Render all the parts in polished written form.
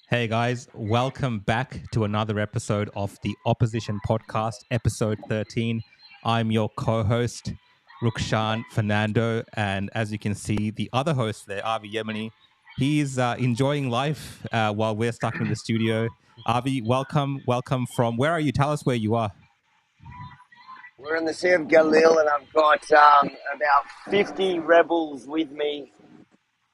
Hey guys, welcome back to another episode of the Opposition Podcast, episode 13. I'm your co-host, Rukshan Fernando, and as you can see, the other host there, Yemini, he's enjoying life while we're stuck in the studio. Avi, welcome from, where are you? Tell us where you are. We're in the Sea of Galil, and I've got about 50 rebels with me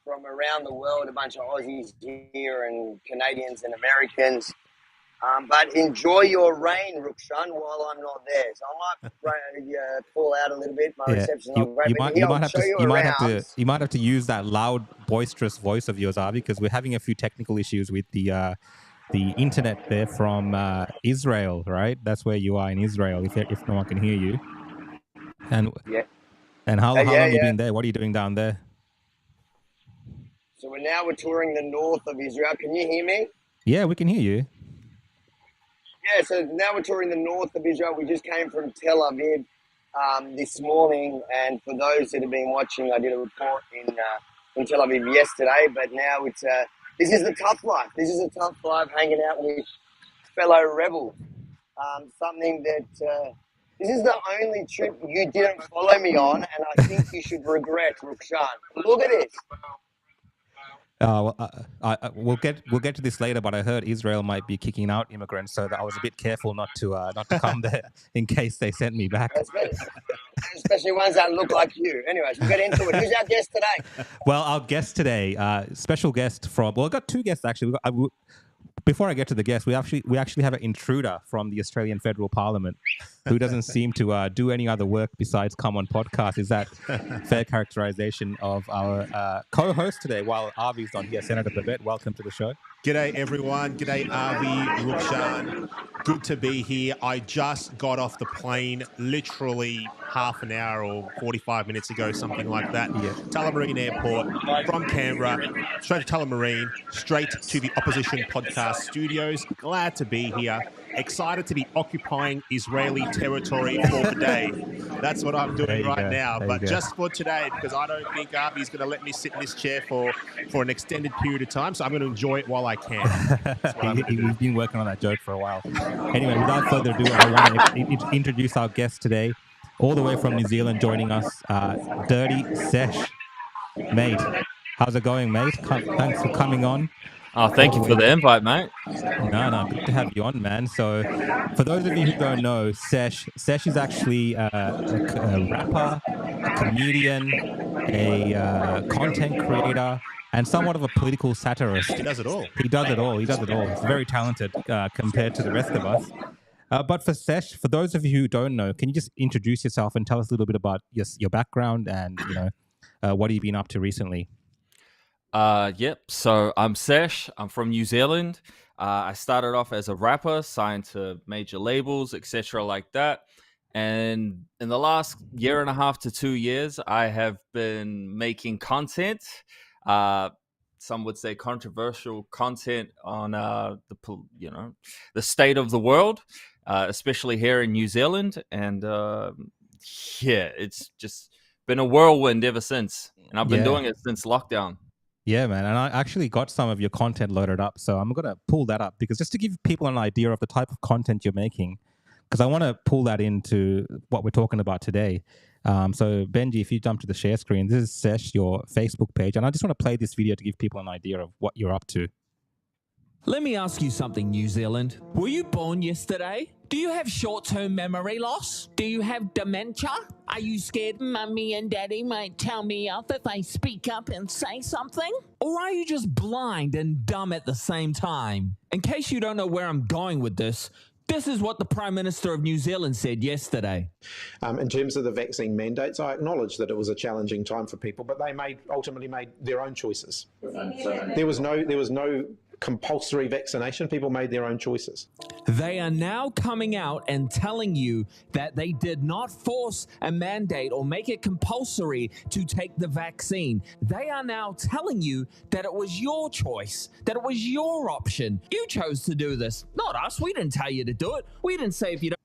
from around the world, a bunch of Aussies here and Canadians and Americans. But enjoy your rain, Rukshan, while I'm not there. So I might pull out a little bit. My reception's not great. You might have to use that loud, boisterous voice of yours, Avi, because we're having a few technical issues with the internet there from Israel, right? That's where you are in Israel, if no one can hear you. And how long have you been there? What are you doing down there? So we're touring the north of Israel. Can you hear me? Yeah, we can hear you. Yeah, so now we're touring the north of Israel. We just came from Tel Aviv this morning, and for those that have been watching, I did a report in Tel Aviv yesterday, but now it's this is the tough life. This is a tough life hanging out with fellow rebels. Something that this is the only trip you didn't follow me on, and I think you should regret, Rukshan. Look at this. We'll get to this later, but I heard Israel might be kicking out immigrants, so that I was a bit careful not to come there in case they sent me back. Especially ones that look like you. Anyways, we'll get into it. Who's our guest today? Well, our guest today, special guest from. Well, I got two guests actually. Before I get to the guest, we actually have an intruder from the Australian Federal Parliament who doesn't seem to do any other work besides come on podcast. Is that fair characterization of our co-host today while Avi's not here? Senator Babet, welcome to the show. G'day everyone. G'day Avi, Rukshan. Good to be here. I just got off the plane literally half an hour or 45 minutes ago, something like that. Yeah. Tullamarine Airport from Canberra, straight to Tullamarine, straight to the Opposition Podcast studios. Glad to be here. Excited to be occupying Israeli territory for the day. That's what I'm doing right now. But just for today, because I don't think Avi's going to let me sit in this chair for an extended period of time. So I'm going to enjoy it while I can. We've been working on that joke for a while. Anyway, without further ado, I want to introduce our guest today, all the way from New Zealand, joining us, Dirty SESH. Mate, how's it going, mate? Thanks for coming on. Oh, thank you for the invite, mate. No, good to have you on, man. So, for those of you who don't know, SESH is actually a rapper, a comedian, a content creator, and somewhat of a political satirist. He does it all. He does it all. He's very talented compared to the rest of us. But for SESH, for those of you who don't know, can you just introduce yourself and tell us a little bit about your background and what have you been up to recently? Yep. So I'm SESH. I'm from New Zealand. I started off as a rapper, signed to major labels, etc., like that. And in the last year and a half to 2 years, I have been making content. Some would say controversial content on the state of the world, especially here in New Zealand. And it's just been a whirlwind ever since. And I've been doing it since lockdown. Yeah, man. And I actually got some of your content loaded up. So I'm going to pull that up because just to give people an idea of the type of content you're making, because I want to pull that into what we're talking about today. So Benji, if you jump to the share screen, this is SESH, your Facebook page. And I just want to play this video to give people an idea of what you're up to. Let me ask you something, New Zealand. Were you born yesterday? Do you have short-term memory loss? Do you have dementia? Are you scared Mummy and Daddy might tell me off if I speak up and say something? Or are you just blind and dumb at the same time? In case you don't know where I'm going with this is what the Prime Minister of New Zealand said yesterday. In terms of the vaccine mandates, I acknowledge that it was a challenging time for people, but they ultimately made their own choices. There was no compulsory vaccination. People made their own choices. They are now coming out and telling you that they did not force a mandate or make it compulsory to take the vaccine. They are now telling you that it was your choice, that it was your option. You chose to do this, not us. We didn't tell you to do it. We didn't say if you don't.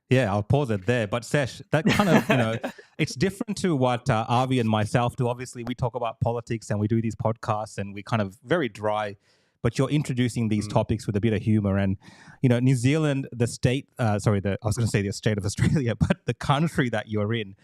Yeah, I'll pause it there. But Sesh, that kind of, it's different to what Avi and myself do. Obviously, we talk about politics and we do these podcasts and we kind of very dry. But you're introducing these topics with a bit of humor. And, New Zealand, the state, I was going to say the state of Australia, but the country that you're in,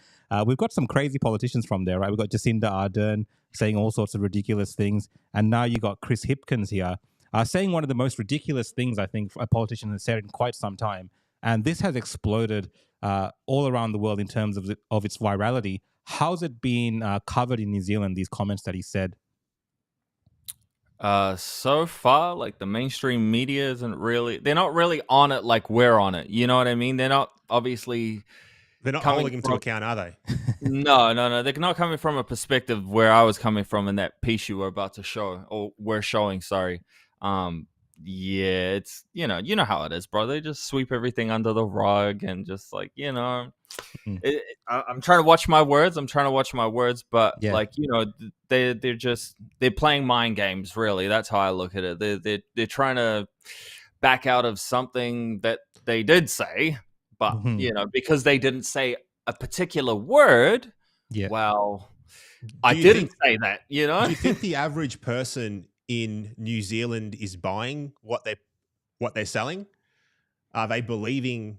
we've got some crazy politicians from there, right? We've got Jacinda Ardern saying all sorts of ridiculous things. And now you got Chris Hipkins here saying one of the most ridiculous things I think a politician has said in quite some time. And this has exploded all around the world in terms of its virality. How's it been covered in New Zealand, these comments that he said? So far, like the mainstream media they're not really on it like we're on it. You know what I mean? They're not holding him to account, are they? No. They're not coming from a perspective where I was coming from in that piece you were about to show, or we're showing, sorry. Yeah, it's, you know how it is, bro. They just sweep everything under the rug and just like, I'm trying to watch my words. But yeah. they're playing mind games. Really, that's how I look at it. They're trying to back out of something that they did say, but because they didn't say a particular word. Yeah. Well, I didn't say that. Do you think the average person in New Zealand is buying what they're selling? Are they believing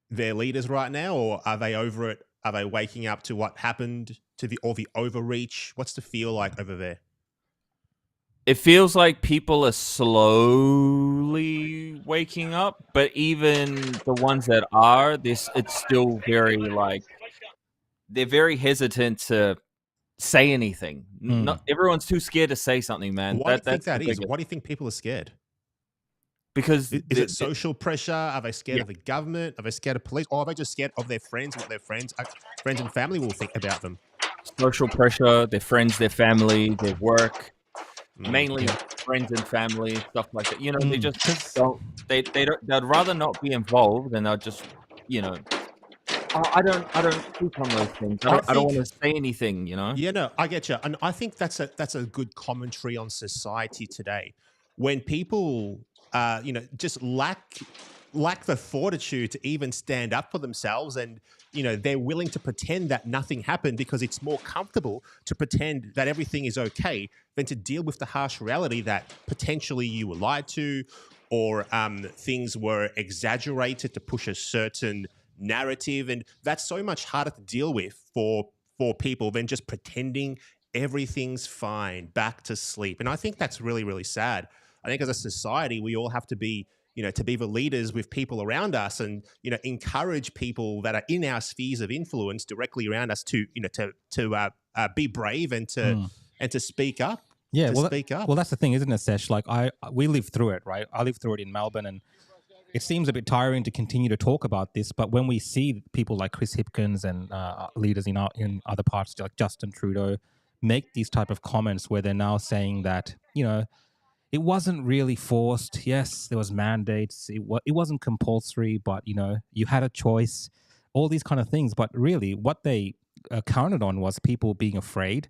their leaders right now, or are they over it? Are they waking up to what happened, to the overreach? What's the feel like over there? It feels like people are slowly waking up, but even the ones that are, it's still very they're very hesitant to say anything. Not everyone's too scared to say something, man. Why do you think that is? Why do you think people are scared? Because is it social pressure? Are they scared of the government? Are they scared of police? Or are they just scared of their friends, what their friends and family will think about them? Social pressure, their friends, their family, their work, mainly friends and family, stuff like that. They just don't. They'd rather not be involved, and they'll just, I don't speak on those things. I don't want to say anything, Yeah, no, I get you. And I think that's a good commentary on society today. When people, just lack the fortitude to even stand up for themselves, and, they're willing to pretend that nothing happened because it's more comfortable to pretend that everything is okay than to deal with the harsh reality that potentially you were lied to, or things were exaggerated to push a certain narrative, and that's so much harder to deal with for people than just pretending everything's fine, back to sleep. And I think that's really, really sad. I think as a society, we all have to be, to be the leaders with people around us, and encourage people that are in our spheres of influence directly around us to be brave and to speak up. Yeah, well, that's the thing, isn't it, Sesh? Like we lived through it, right? I lived through it in Melbourne, and it seems a bit tiring to continue to talk about this, but when we see people like Chris Hipkins and leaders in other parts, like Justin Trudeau, make these type of comments where they're now saying that, it wasn't really forced. Yes, there was mandates. It wasn't compulsory, but, you had a choice, all these kind of things. But really what they counted on was people being afraid,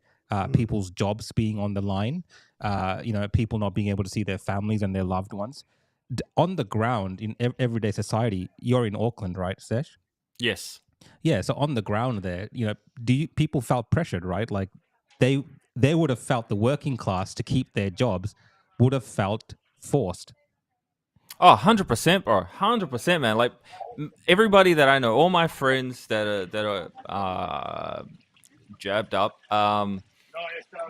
people's jobs being on the line, people not being able to see their families and their loved ones. On the ground in everyday society, you're in Auckland, right, Sesh? Yes. Yeah. So on the ground there, people felt pressured, right? Like they would have felt the working class to keep their jobs would have felt forced. Oh, 100%, bro. 100%, man. Like everybody that I know, all my friends that are jabbed up,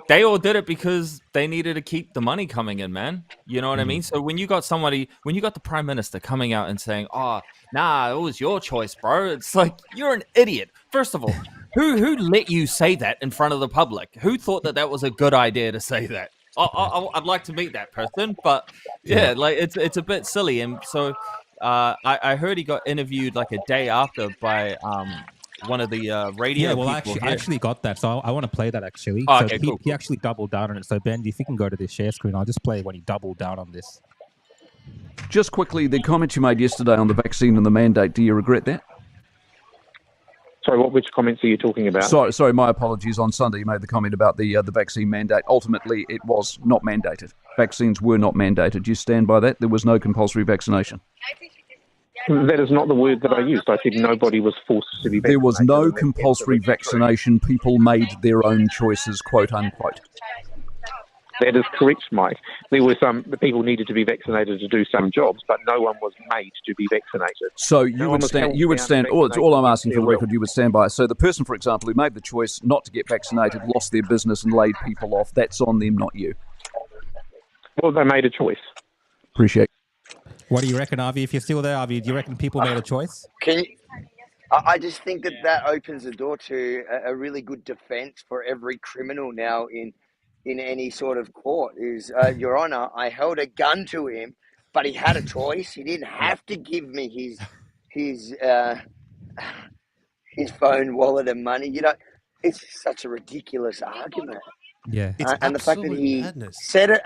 they all did it because they needed to keep the money coming in, man. You know what I mean? So when you got the Prime Minister coming out and saying, "Oh, nah, it was your choice, bro," it's like, you're an idiot. First of all, who let you say that in front of the public? Who thought that was a good idea to say that? I'd like to meet that person, but yeah, like it's a bit silly. And so I heard he got interviewed like a day after by one of the radio Yeah, well, people I here. actually got that, so I want to play that actually. Oh, So okay, he cool. actually doubled down on it. So Benji, if you can go to the share screen, I'll just play when he doubled down on this. Just quickly, the comment you made yesterday on the vaccine and the mandate, do you regret that? Sorry, which comments are you talking about? Sorry, my apologies. On Sunday, you made the comment about the vaccine mandate. Ultimately, it was not mandated. Vaccines were not mandated. Do you stand by that? There was no compulsory vaccination. That is not the word that I used. I said nobody was forced to be vaccinated. There was no compulsory vaccination. People made their own choices, quote unquote. That is correct, Mike. There were the people needed to be vaccinated to do some jobs, but no one was made to be vaccinated. So you would stand. All I'm asking for the record, you would stand by. So the person, for example, who made the choice not to get vaccinated, lost their business and laid people off. That's on them, not you. Well, they made a choice. Appreciate it. What do you reckon, Avi? If you're still there, Avi, do you reckon people made a choice? I just think that opens the door to a really good defence for every criminal now in any sort of court. Is Your Honour, I held a gun to him, but he had a choice. He didn't have to give me his phone, wallet, and money. You know, it's such a ridiculous argument. Yeah, And the fact that he said it.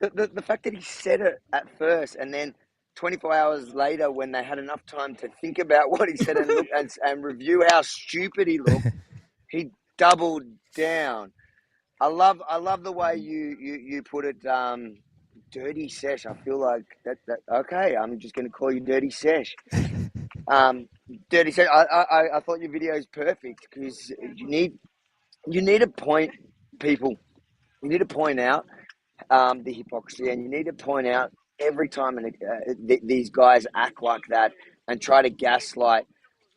The fact that he said it at first, and then 24 hours later, when they had enough time to think about what he said and look and review how stupid he looked, he doubled down. I love the way you put it, dirty sesh. I feel like that. Okay, I'm just going to call you dirty sesh. Dirty sesh. I thought your video is perfect because you need to point people. You need to point out the hypocrisy, and you need to point out every time these guys act like that and try to gaslight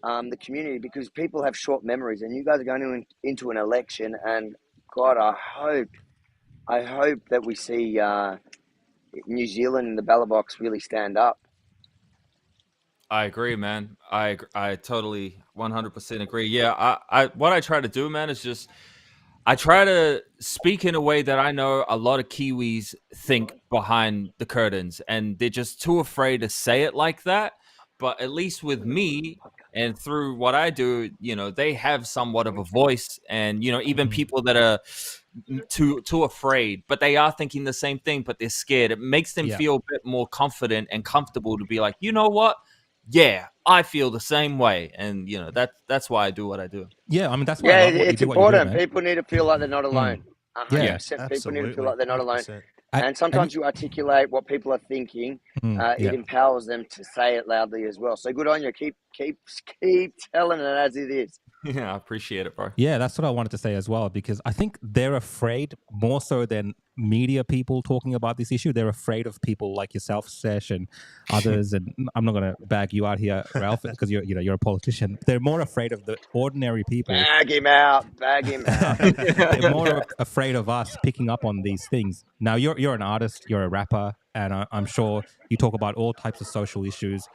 the community, because people have short memories, and you guys are going into an election, and God, I hope that we see New Zealand and the ballot box really stand up. I agree, man. I totally 100% agree. Yeah, I what I try to do, man, is just I try to speak in a way that I know a lot of Kiwis think behind the curtains, and they're just too afraid to say it like that. But at least with me and through what I do, you know, they have somewhat of a voice, and, you know, even people that are too afraid, but they are thinking the same thing, but they're scared. It makes them feel a bit more confident and comfortable to be like, you know what? Yeah, I feel the same way, and you know that's why I do what I do. Yeah, I mean that's why. I love what it's you do, important. What you do, People need to feel like they're not alone. 100%. People need to feel like they're not alone. And sometimes you articulate what people are thinking. It empowers them to say it loudly as well. So good on you. Keep telling it as it is. Yeah, I appreciate it, bro. Yeah, that's what I wanted to say as well, because I think they're afraid more so than media people talking about this issue. They're afraid of people like yourself, Sesh, and others. And I'm not going to bag you out here, Ralph, because you're a politician. They're more afraid of the ordinary people. Bag him out. They're more afraid of us picking up on these things. Now, you're an artist, you're a rapper, and I'm sure you talk about all types of social issues.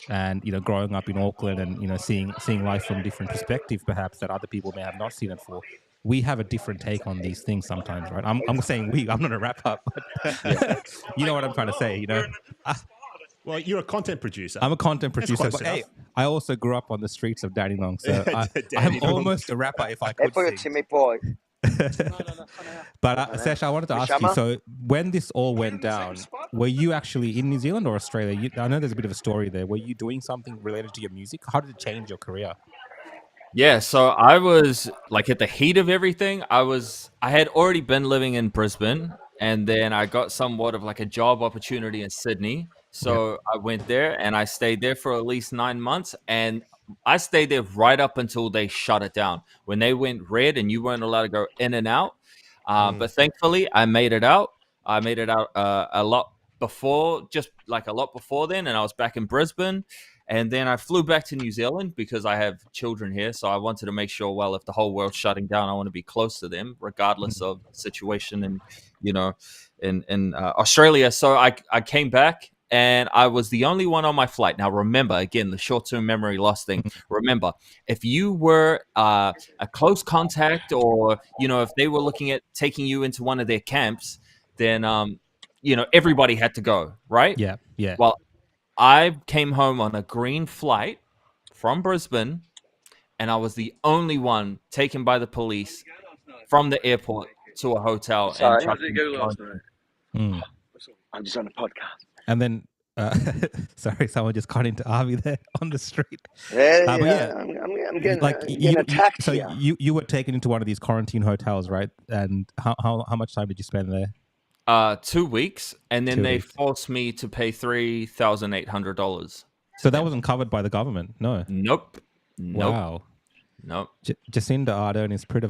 And you know, growing up in Auckland, and you know, seeing life from different perspectives, perhaps that other people may have not seen it for. We have a different take on these things sometimes, right? I'm saying we. I'm not a rapper, but you know what I'm trying to say. You know. Well, you're a content producer. I'm a content producer, but hey, I also grew up on the streets of Dandenong, so I'm almost a rapper if I could sing. But Sesh, I wanted to ask you, so when this all went down, were you actually in New Zealand or Australia? I know there's a bit of a story there. Were you doing something related to your music? How did it change your career? Yeah, so I was like at the heat of everything. I had already been living in Brisbane, and then I got somewhat of like a job opportunity in Sydney. So I went there and I stayed there for at least 9 months, and I stayed there right up until they shut it down. When they went red and you weren't allowed to go in and out. But thankfully, I made it out. I made it out a lot before then, and I was back in Brisbane. And then I flew back to New Zealand because I have children here. So I wanted to make sure, well, if the whole world's shutting down, I want to be close to them, regardless of the situation and, in Australia. So I came back and I was the only one on my flight. Now, remember, again, the short-term memory loss thing. Remember, if you were a close contact or, if they were looking at taking you into one of their camps, then, everybody had to go, right? Yeah. Well, I came home on a green flight from Brisbane, and I was the only one taken by the police from the airport to a hotel. Sorry. I'm just on a podcast. And then, sorry, someone just got into Avi there on the street. I'm getting attacked so here. you were taken into one of these quarantine hotels, right? And how much time did you spend there? 2 weeks, and then 2 they weeks. forced me to pay $3,800. So that wasn't covered by the government? No. Nope. Wow. Nope. Jacinda Ardern is pretty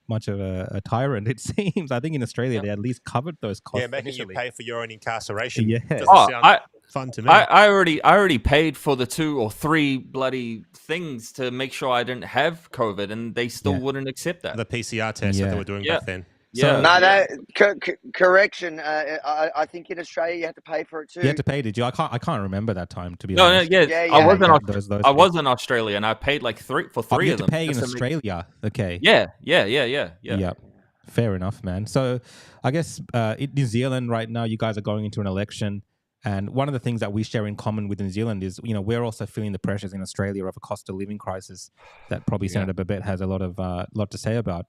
much of a tyrant, it seems. I think in Australia they at least covered those costs. Yeah, making initially. you pay for your own incarceration. Yeah. Doesn't sound fun to me. I already paid for the 2 or 3 bloody things to make sure I didn't have COVID, and they still wouldn't accept that. The PCR test that they were doing back then. Yeah. No, correction. I think in Australia you have to pay for it too. You had to pay, did you? I can't remember that time, to be No, honest. I was in those Australia, and I paid like three you of them. had to pay in Australia. Okay. Yeah. Fair enough, man. So I guess in New Zealand right now, you guys are going into an election. And one of the things that we share in common with New Zealand is, we're also feeling the pressures in Australia of a cost of living crisis that probably Senator Babet has a lot to say about.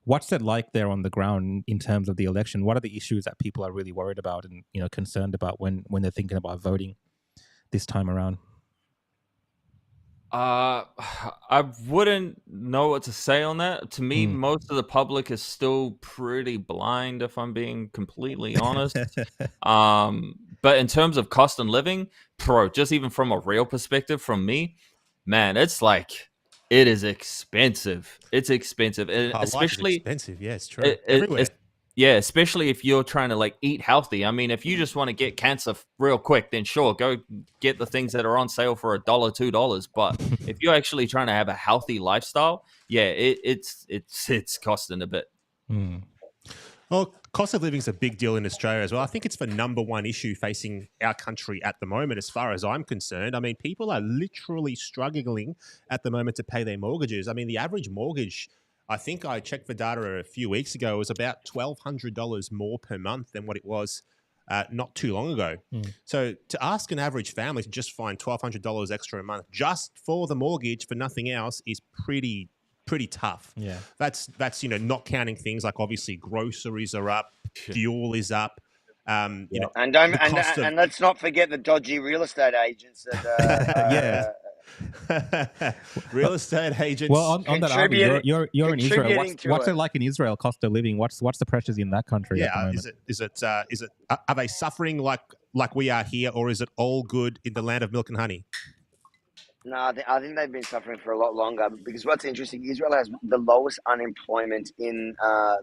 What's it like there on the ground in terms of the election? What are the issues that people are really worried about and, concerned about when they're thinking about voting this time around? I wouldn't know what to say on that. To me, most of the public is still pretty blind, if I'm being completely honest. But in terms of cost and living, just even from a real perspective from me, man, it's like, it is expensive. It's expensive. And especially expensive. Yeah, it's true. Everywhere. Especially if you're trying to eat healthy. I mean, if you just want to get cancer real quick, then sure, go get the things that are on sale for $1, $2. But if you're actually trying to have a healthy lifestyle, it's costing a bit. Well, cost of living is a big deal in Australia as well. I think it's the number one issue facing our country at the moment, as far as I'm concerned. I mean, people are literally struggling at the moment to pay their mortgages. I mean, the average mortgage, I think I checked the data a few weeks ago, was about $1,200 more per month than what it was not too long ago. So to ask an average family to just find $1,200 extra a month just for the mortgage for nothing else is pretty tough. Yeah. That's not counting things like obviously groceries are up, fuel is up. And let's not forget the dodgy real estate agents that real estate agents. Well, on that, Avi, you're in Israel. What's it like in Israel? Cost of living. What's the pressures in that country at the moment? Is it? Are they suffering like we are here, or is it all good in the land of milk and honey? No, I think they've been suffering for a lot longer, because what's interesting, Israel has the lowest unemployment in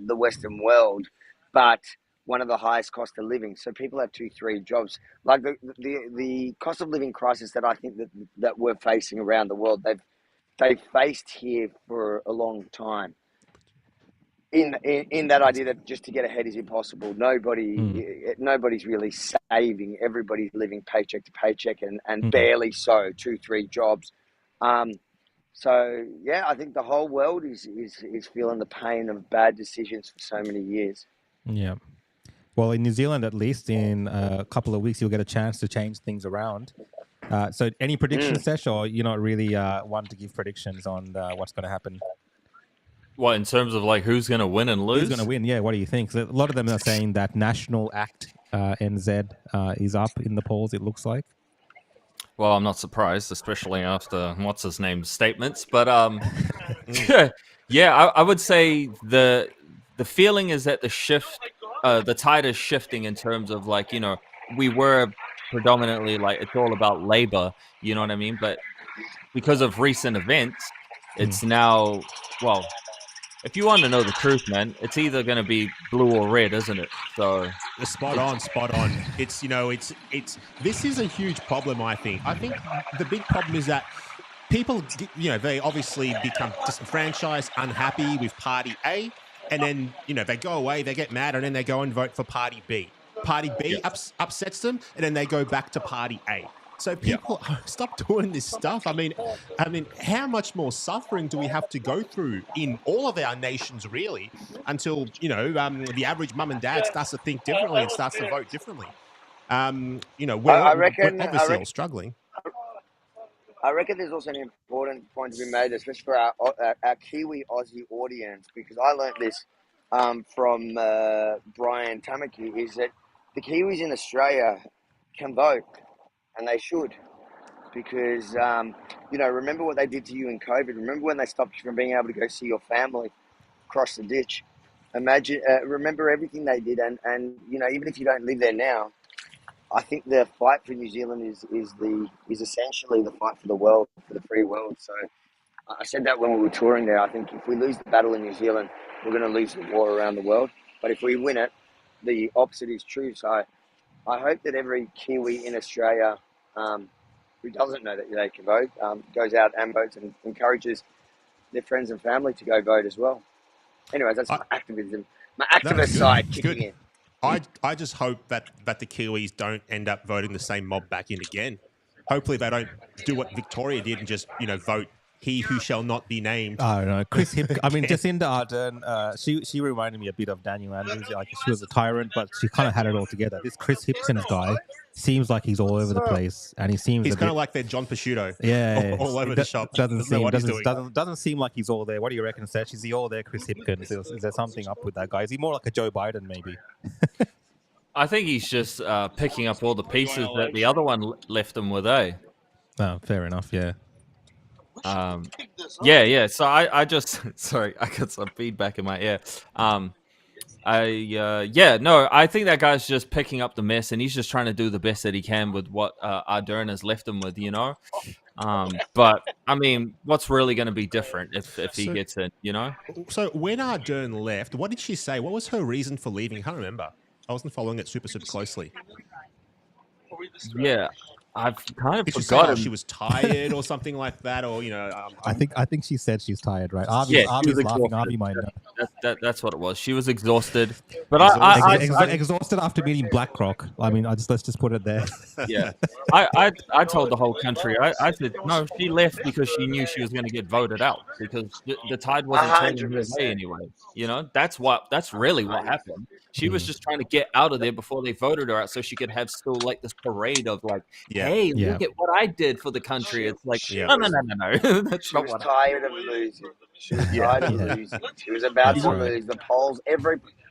the Western world, but one of the highest cost of living. So people have 2-3 jobs. Like the cost of living crisis that I think that we're facing around the world, they've faced here for a long time. In that idea that just to get ahead is impossible. Nobody's really saving. Everybody's living paycheck to paycheck and barely so, 2-3 jobs. So yeah, I think the whole world is feeling the pain of bad decisions for so many years. Yeah. Well, in New Zealand, at least, in a couple of weeks, you'll get a chance to change things around. So any predictions, Sesh, or you're not really one to give predictions on what's going to happen? What, in terms of who's going to win and lose? Who's going to win? Yeah, what do you think? So a lot of them are saying that National Act NZ is up in the polls, it looks like. Well, I'm not surprised, especially after what's-his-name's statements. But I would say the feeling is that the shift, the tide is shifting in terms of we were predominantly it's all about labor, you know what I mean? But because of recent events, it's now, if you want to know the truth, man, it's either going to be blue or red, isn't it? So Spot on. It's this is a huge problem. I think the big problem is that people, they obviously become disenfranchised, unhappy with Party A, and then they go away, they get mad, and then they go and vote for Party B. Party B upsets them, and then they go back to Party A. So people stop doing this stuff. I mean, how much more suffering do we have to go through in all of our nations, really, until the average mum and dad starts to think differently and starts to vote differently? We're obviously all struggling. I reckon there's also an important point to be made, especially for our Kiwi Aussie audience, because I learnt this from Brian Tamaki, is that the Kiwis in Australia can vote. And they should, because, remember what they did to you in COVID. Remember when they stopped you from being able to go see your family across the ditch. Remember everything they did. And even if you don't live there now, I think the fight for New Zealand is essentially the fight for the world, for the free world. So I said that when we were touring there. I think if we lose the battle in New Zealand, we're going to lose the war around the world. But if we win it, the opposite is true. So I hope that every Kiwi in Australia who doesn't know that they can vote goes out and votes and encourages their friends and family to go vote as well. Anyways, that's my activist side kicking in. I just hope that the Kiwis don't end up voting the same mob back in again. Hopefully they don't do what Victoria did and just vote he who shall not be named. I don't know. Jacinda Ardern, she reminded me a bit of Daniel Andrews. Like, she was a tyrant, but she kind of had it all together. This Chris Hipkins guy seems like he's all over the place, and he's kind of like their John Prosciutto. Yeah, all over the shop. Doesn't seem like he's all there. What do you reckon, Sesh? Is he all there, Chris Hipkins? Is there something up with that guy? Is he more like a Joe Biden, maybe? I think he's just picking up all the pieces that the other one left him with, eh? Oh, fair enough, yeah. So I just sorry, I got some feedback in my ear. I think that guy's just picking up the mess, and he's just trying to do the best that he can with what Ardern has left him with, But I mean, what's really going to be different if he gets in, So when Ardern left, what did she say? What was her reason for leaving? I can't remember. I wasn't following it super closely. Yeah. I've kind of forgotten. forgotten. She was tired or something like that, or I think she said she's tired, right? Arby's laughing. Arby might know. That's what it was. She was exhausted, but exhausted after meeting BlackRock. I mean, let's just put it there. Yeah, I told the whole country. I said no. She left because she knew she was going to get voted out because the tide wasn't turning her way anyway. That's really what happened. She was just trying to get out of there before they voted her out, so she could have still like this parade of like, hey, look at what I did for the country. It's like, no. That's not what tired of losing. She was tired of losing. She was about to lose. The polls,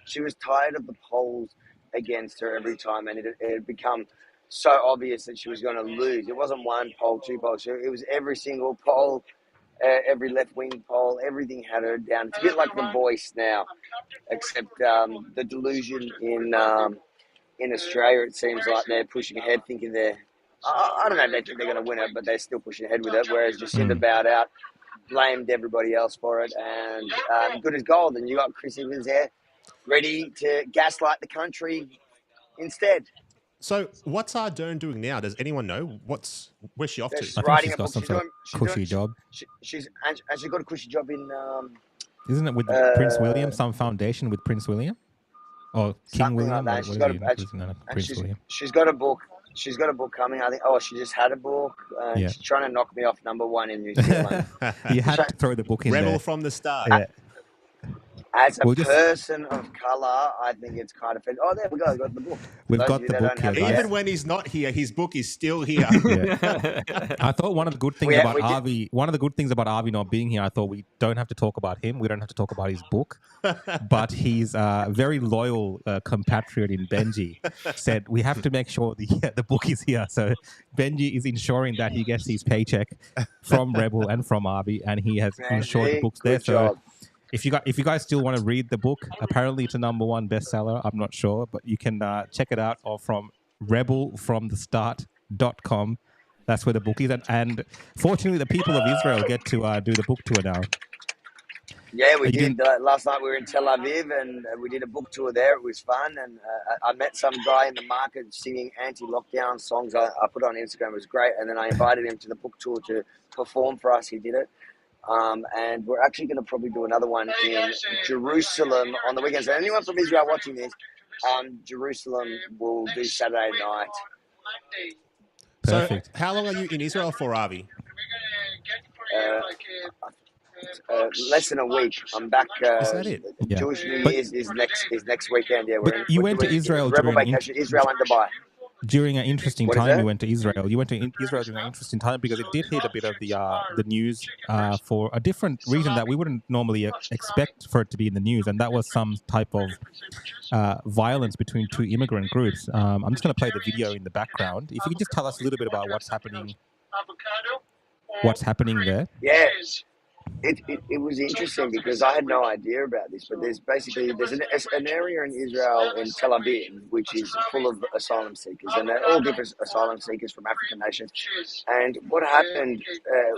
she was tired of the polls against her every time, and it had become so obvious that she was going to lose. It wasn't one poll, two polls. It was every single poll, every left-wing poll. Everything had her down. It's a bit like The Voice now, except the delusion in Australia, it seems like they're pushing ahead, thinking I don't know if they think they're going to win it, but they're still pushing ahead with it, whereas Jacinda bowed out, blamed everybody else for it, and good as gold. And you got Chris Evans there, ready to gaslight the country instead. So what's Ardern doing now? Does anyone know? Where's she off to? I think she's got some sort of cushy job. She's got a cushy job in... Isn't it with Prince William? Some foundation with Prince William? Or King William? Like she's got a book. She's got a book coming. I think. Oh, she just had a book. She's trying to knock me off #1 in New Zealand. You had to throw the book in Rebel there. from the start. Yeah. As a person of colour, I think it's kind of... Oh, there we go. We've got the book. We've got the book here. Even when he's not here, his book is still here. I thought one of the good things about Avi not being here, I thought we don't have to talk about him. We don't have to talk about his book. But he's a very loyal compatriot in Benji said, we have to make sure the book is here. So Benji is ensuring that he gets his paycheck from Rebel and from Avi, and he has ensured the book's there. Job. So if you guys still want to read the book, apparently it's a #1 bestseller. I'm not sure, but you can check it out from rebelfromthestart.com. That's where the book is. And fortunately, the people of Israel get to do the book tour now. Yeah, we You did. didn't- Last night we were in Tel Aviv and we did a book tour there. It was fun. And I met some guy in the market singing anti-lockdown songs. I put it on Instagram. It was great. And then I invited him to the book tour to perform for us. He did it. And we're actually going to probably do another one in Jerusalem on the weekend. So anyone from Israel watching this, Jerusalem will do Saturday night. Perfect. So how long are you in Israel for, Avi? Less than a week. I'm back. Is that it? Yeah. Jewish New But- Year's is next weekend. Yeah, But you went to Israel Rebel during vacation. Israel and Dubai. during an interesting What is time. that? You went to Israel. You went to Israel during an interesting time because it did hit a bit of the news for a different reason that we wouldn't normally expect for it to be in the news, and that was some type of violence between two immigrant groups. I'm just going to play the video in the background. If you could just tell us a little bit about what's happening there. Yeah. It was interesting because I had no idea about this, but there's an area in Israel in Tel Aviv which is full of asylum seekers, and they're all different asylum seekers from African nations. And what happened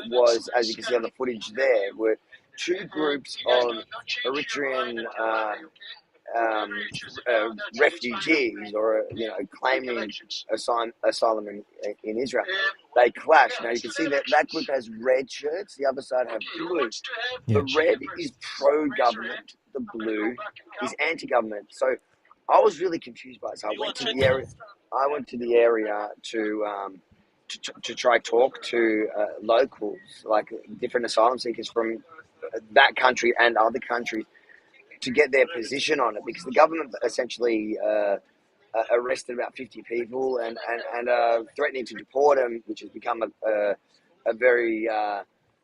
was, as you can see on the footage there, were two groups of Eritrean refugees or claiming asylum in Israel. They clash. Now you can see that group has red shirts, the other side have blue. Yeah. The red is pro-government, the blue is anti-government. So I was really confused by it. So I went to the area to try talk to locals, like different asylum seekers from that country and other countries, to get their position on it, because the government essentially arrested about 50 people and threatening to deport them, which has become a very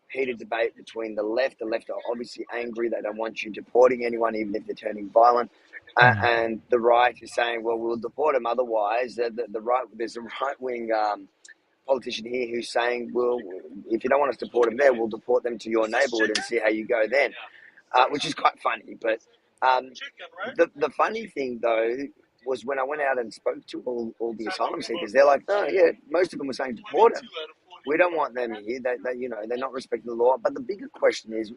heated debate between the left. The left are obviously angry. They don't want you deporting anyone, even if they're turning violent. And the right is saying, well, we'll deport them otherwise. There's a right-wing politician here who's saying, well, if you don't want us to deport them there, we'll deport them to your neighbourhood and see how you go then. Which is quite funny. But the funny thing, though, was when I went out and spoke to all the asylum seekers, they're like, oh, yeah, most of them were saying deport them. We don't want them here. They're not respecting the law. But the bigger question is,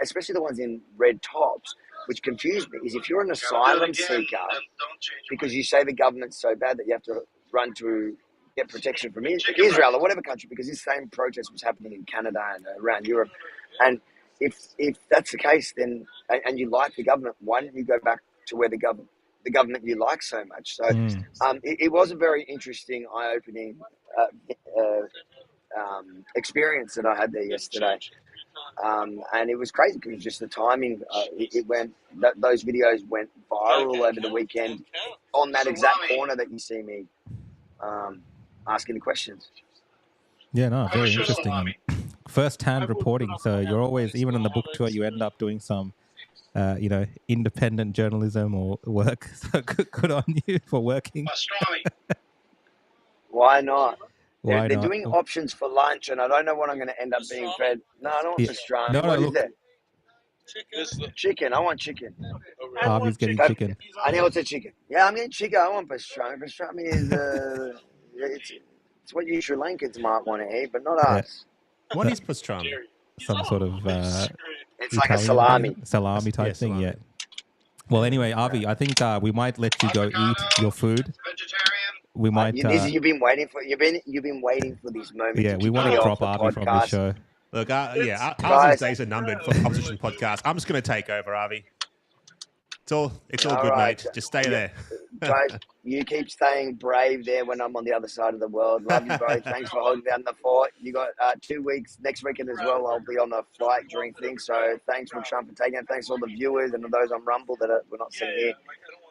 especially the ones in red tops, which confused me, is if you're an asylum seeker, because you say the government's so bad that you have to run to get protection from Israel or whatever country, because this same protest was happening in Canada and around Europe. And if that's the case, then and you like the government, why didn't you go back to where the government you like so much? So it was a very interesting, eye-opening experience that I had there yesterday, and it was crazy because just the timing. Those videos went viral over the weekend on that exact corner that you see me asking the questions. Yeah, no, very interesting. First-hand reporting. So you're always, even on the book tour, you end up doing some, independent journalism or work. So good on you for working. Why not? Why They're not? doing options for lunch, and I don't know what I'm going to end up being fed. No, I don't want pastrami. No, What is look. that? Chicken. I want chicken. Harvey's getting chicken. I know it's a chicken. Yeah, I'm getting chicken. I want pastrami. Pastrami is it's what you Sri Lankans might want to eat, but not us. What is pastrami? Some sort of It's like a Italian salami. type thing. salami. Yeah. Well, anyway, Avi, I think we might let you go eat your food. We might. You've been waiting for this moment. Yeah, we want kick to off drop Avi from the show. Look, Avi's days are numbered for the Opposition podcast. I'm just going to take over, Avi. It's all good, right. mate. Just stay there. Guys, you keep staying brave there when I'm on the other side of the world. Love you both. Thanks for holding down the fort. You got 2 weeks next weekend as well. I'll be on a flight during things. So thanks, Rukshan, for taking it. Thanks to all the viewers and those on Rumble that we're not seeing here.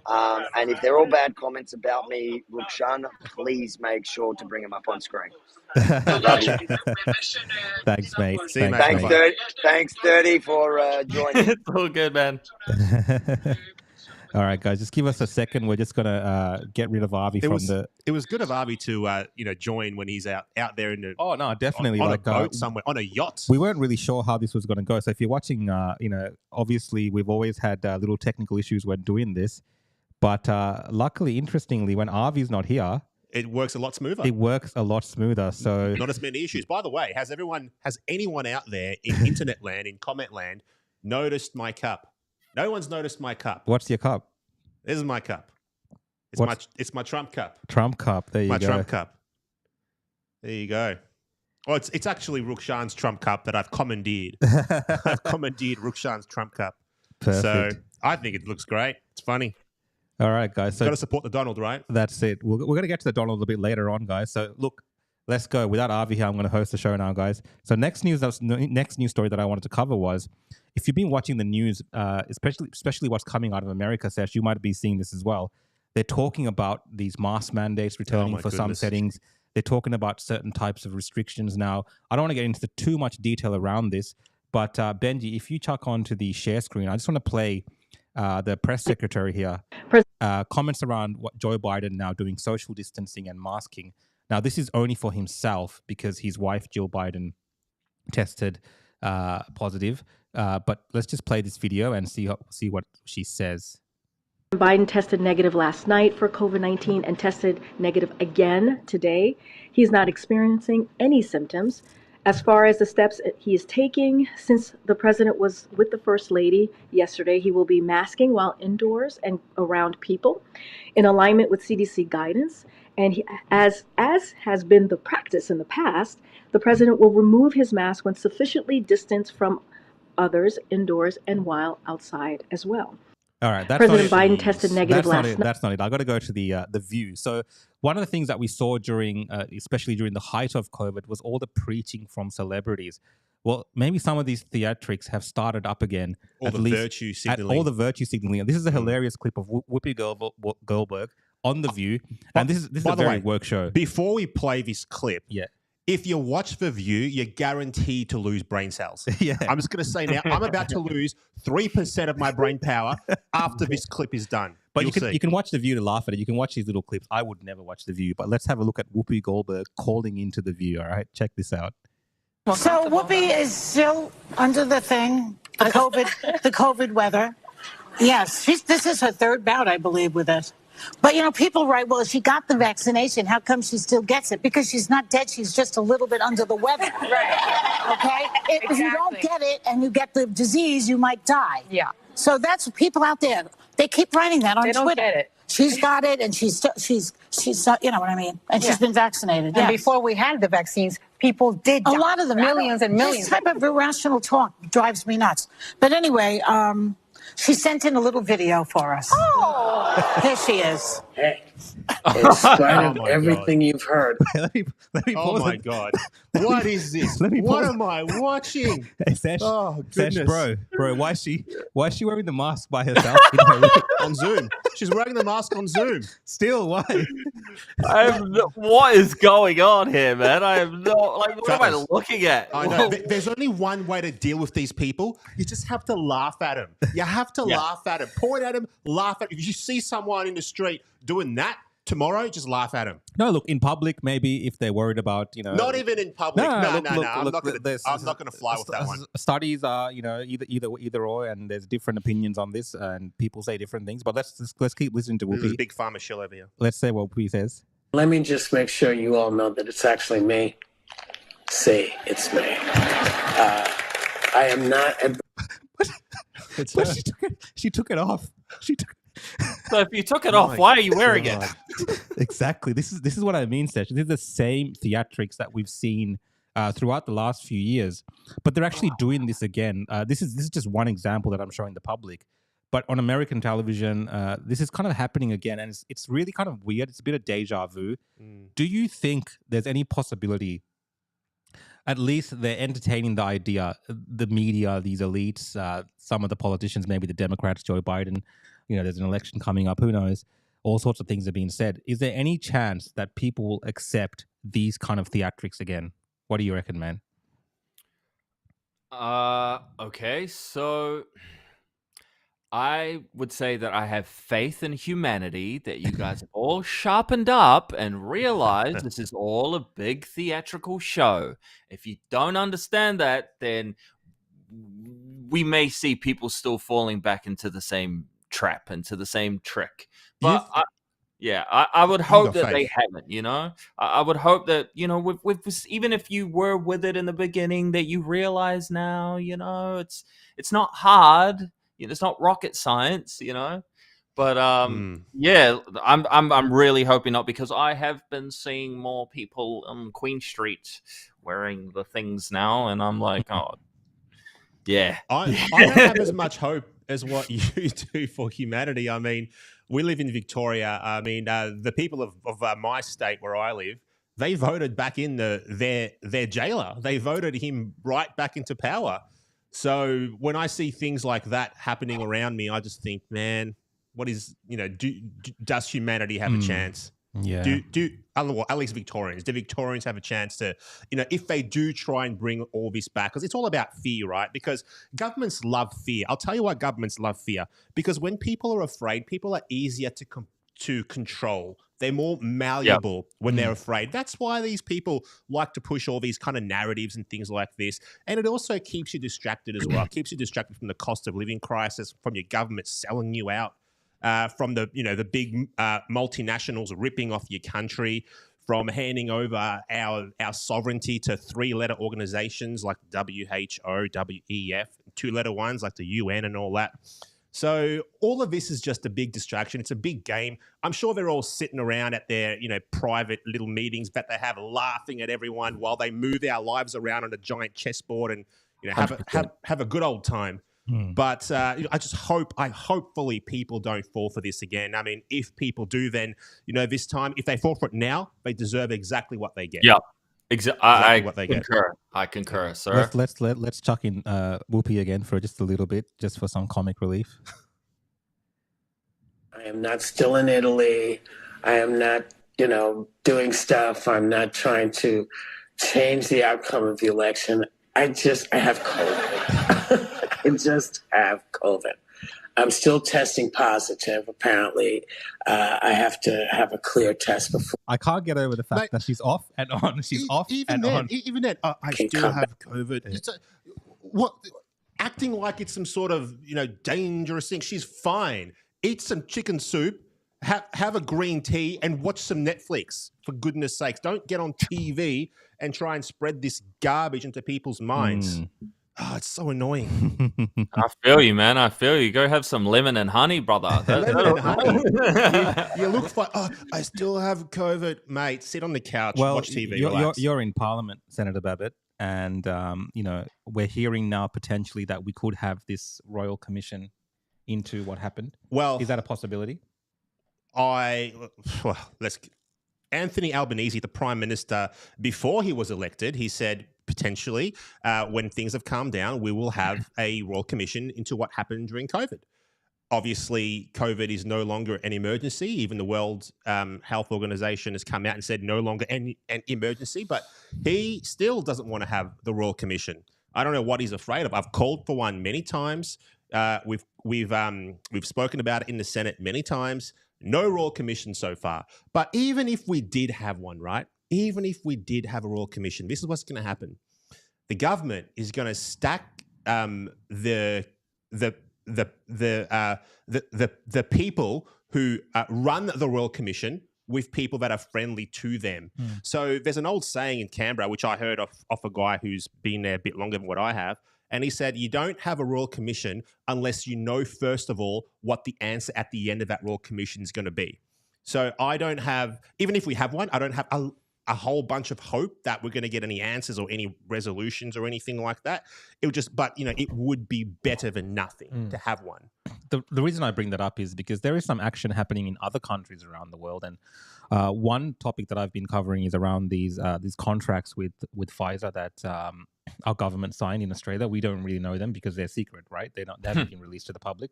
And if they're all bad comments about me, Rukshan, please make sure to bring them up on screen. Love you. Thanks, mate. See you, mate. Thanks, 30, for joining. It's all good, man. All right, guys, just give us a second. We're just gonna get rid of Avi It was good of Avi to join when he's out there in the Oh no, definitely. on like a boat somewhere, on a yacht. we weren't really sure how this was going to go. So if you're watching, obviously we've always had little technical issues when doing this, but luckily, interestingly, when Avi's not here, It works a lot smoother. it works a lot smoother. So Not as many issues. By the way, has anyone out there in internet land, in comment land, noticed my cup. No one's noticed my cup. What's your cup? This is my cup. It's my Trump cup. Trump cup. There you My go. Trump cup. There you go. Well, it's actually Rukshan's Trump cup that I've commandeered. I've commandeered Rukshan's Trump cup. Perfect. So I think it looks great. It's funny. All right, guys. So Got to support the Donald, right? that's it. We're going to get to the Donald a bit later on, guys. So look, let's go. Without Avi here, I'm going to host the show now, guys. So next news story that I wanted to cover was, if you've been watching the news, especially what's coming out of America, Sesh, you might be seeing this as well. They're talking about these mask mandates returning for some settings. They're talking about certain types of restrictions now. I don't want to get into too much detail around this, but Benji, if you chuck onto the share screen, I just want to play the press secretary here. Comments around what Joe Biden now doing social distancing and masking. Now, this is only for himself because his wife, Jill Biden, tested positive. But let's just play this video and see what she says. Biden tested negative last night for COVID-19 and tested negative again today. He's not experiencing any symptoms. As far as the steps he is taking, since the president was with the First Lady yesterday, he will be masking while indoors and around people in alignment with CDC guidance. And as has been the practice in the past, the president will remove his mask when sufficiently distanced from others indoors and while outside as well. All right, President Biden tested negative last night. That's not it. I got to go to the View. So one of the things that we saw during, especially during the height of COVID, was all the preaching from celebrities. Well, maybe some of these theatrics have started up again. All the virtue signaling. All the virtue signaling. And this is a hilarious clip of Whoopi Goldberg on the View, and this is a very work show. Before we play this clip, yeah. If you watch The View, you're guaranteed to lose brain cells. Yeah. I'm just going to say now, I'm about to lose 3% of my brain power after this clip is done. But you can watch The View to laugh at it. You can watch these little clips. I would never watch The View, but let's have a look at Whoopi Goldberg calling into The View. All right, check this out. So Whoopi is still under the thing, the COVID weather. Yes, this is her third bout, I believe, with it. But, people write, well, she got the vaccination. How come she still gets it? Because she's not dead. She's just a little bit under the weather. Right. Okay? If you don't get it and you get the disease, you might die. Yeah. So that's people out there. They keep writing that on Twitter. They don't get it. She's got it, and she's you know what I mean? And she's been vaccinated. And before we had the vaccines, people did die. A lot of them. Millions and millions. This type of irrational talk drives me nuts. But anyway, she sent in a little video for us. Oh. Here she is. Hey, in spite of everything you've heard. let me oh, my God. What is this? What am I watching? Hey, Sesh, oh, goodness. Sesh, bro, why is she wearing the mask by herself? On Zoom. She's wearing the mask on Zoom. Still, why? What is going on here, man? I am not, what am I looking at? I know. There's only one way to deal with these people. You just have to laugh at them. You have to laugh at them. Point at them, laugh at them. If you see someone in the street doing that tomorrow, just laugh at them. No, look, in public, maybe if they're worried about, Not even in public. No. I'm not going to fly with that one. Studies are, either or, and there's different opinions on this, and people say different things. But let's keep listening to Whoopi. This is a big pharma shill over here. Let's say what Whoopi says. Let me just make sure you all know that it's actually me. See, it's me. I am not. She took it off. So if you took it off, why are you wearing it? Exactly. This is what I mean, Sesh. This is the same theatrics that we've seen throughout the last few years, but they're actually doing this again. This is just one example that I'm showing the public. But on American television, this is kind of happening again, and it's really kind of weird. It's a bit of deja vu. Do you think there's any possibility, at least they're entertaining the idea, the media, these elites, some of the politicians, maybe the Democrats, Joe Biden, there's an election coming up, who knows? All sorts of things are being said. Is there any chance that people will accept these kind of theatrics again? What do you reckon, man? Okay, so I would say that I have faith in humanity, that you guys have all sharpened up and realized this is all a big theatrical show. If you don't understand that, then we may see people still falling back into the same trap, into the same trick. But Yeah, I would I've hope got that they faith. haven't, you know? I would hope that, you know, with this, even if you were with it in the beginning, that you realize now, you know, it's not hard, you know, it's not rocket science, you know? But yeah, I'm really hoping not, because I have been seeing more people on Queen Street wearing the things now, and I'm like, oh, yeah. I don't have as much hope as what you do for humanity. I mean, we live in Victoria. I mean, the people of my state where I live, they voted back in their jailer. They voted him right back into power. So when I see things like that happening around me, I just think, man, what is, you know, does humanity have a chance? Yeah. Well, at least Victorians, do Victorians have a chance to, you know, if they do try and bring all this back? Because it's all about fear, right? Because governments love fear. I'll tell you why governments love fear. Because when people are afraid, people are easier to control. They're more malleable when they're afraid. That's why these people like to push all these kind of narratives and things like this. And it also keeps you distracted as well. It keeps you distracted from the cost of living crisis, from your government selling you out. From the big multinationals ripping off your country, from handing over our sovereignty to 3-letter organizations like WHO, WEF, 2-letter ones like the UN and all that. So all of this is just a big distraction. It's a big game. I'm sure they're all sitting around at their, you know, private little meetings that they have, laughing at everyone while they move our lives around on a giant chessboard and, you know, have a good old time. But I just hopefully people don't fall for this again. I mean, if people do, then, you know, this time, if they fall for it now, they deserve exactly what they get. Yeah, exactly what they concur. get. I concur, sir. Let's chuck in Whoopi again for just a little bit, just for some comic relief. I am not still in Italy. I am not, you know, doing stuff. I'm not trying to change the outcome of the election. I have COVID. I just have COVID. I'm still testing positive, apparently. I have to have a clear test before. I can't get over the fact that she's off and on. She's off and on. Even then, I still have COVID. What? Acting like it's some sort of, you know, dangerous thing. She's fine. Eat some chicken soup, have a green tea, and watch some Netflix, for goodness sakes. Don't get on TV and try and spread this garbage into people's minds. Oh, it's so annoying. I feel you, man. I feel you. Go have some lemon and honey, brother. Lemon and honey. You look like, oh, I still have COVID, mate. Sit on the couch, watch TV. You're in Parliament, Senator Babet, and you know, we're hearing now potentially that we could have this royal commission into what happened. Well, is that a possibility? Anthony Albanese, the Prime Minister, before he was elected, he said potentially when things have calmed down, we will have a royal commission into what happened during COVID. Obviously, COVID is no longer an emergency. Even the World Health Organization has come out and said no longer an emergency, but he still doesn't want to have the royal commission. I don't know what he's afraid of. I've called for one many times. We've spoken about it in the Senate many times. No royal commission so far. But even if we did have one, right? Even if we did have a royal commission, this is what's going to happen. The government is going to stack the people who run the royal commission with people that are friendly to them. So there's an old saying in Canberra, which I heard off a guy who's been there a bit longer than what I have. And he said, you don't have a royal commission unless you know, first of all, what the answer at the end of that royal commission is going to be. So I don't have, even if we have one, I don't have a whole bunch of hope that we're going to get any answers or any resolutions or anything like that. It would just, but, you know, it would be better than nothing to have one. The reason I bring that up is because there is some action happening in other countries around the world. And one topic that I've been covering is around these contracts with Pfizer that our government signed in Australia. We don't really know them because they're secret, right? They haven't been released to the public.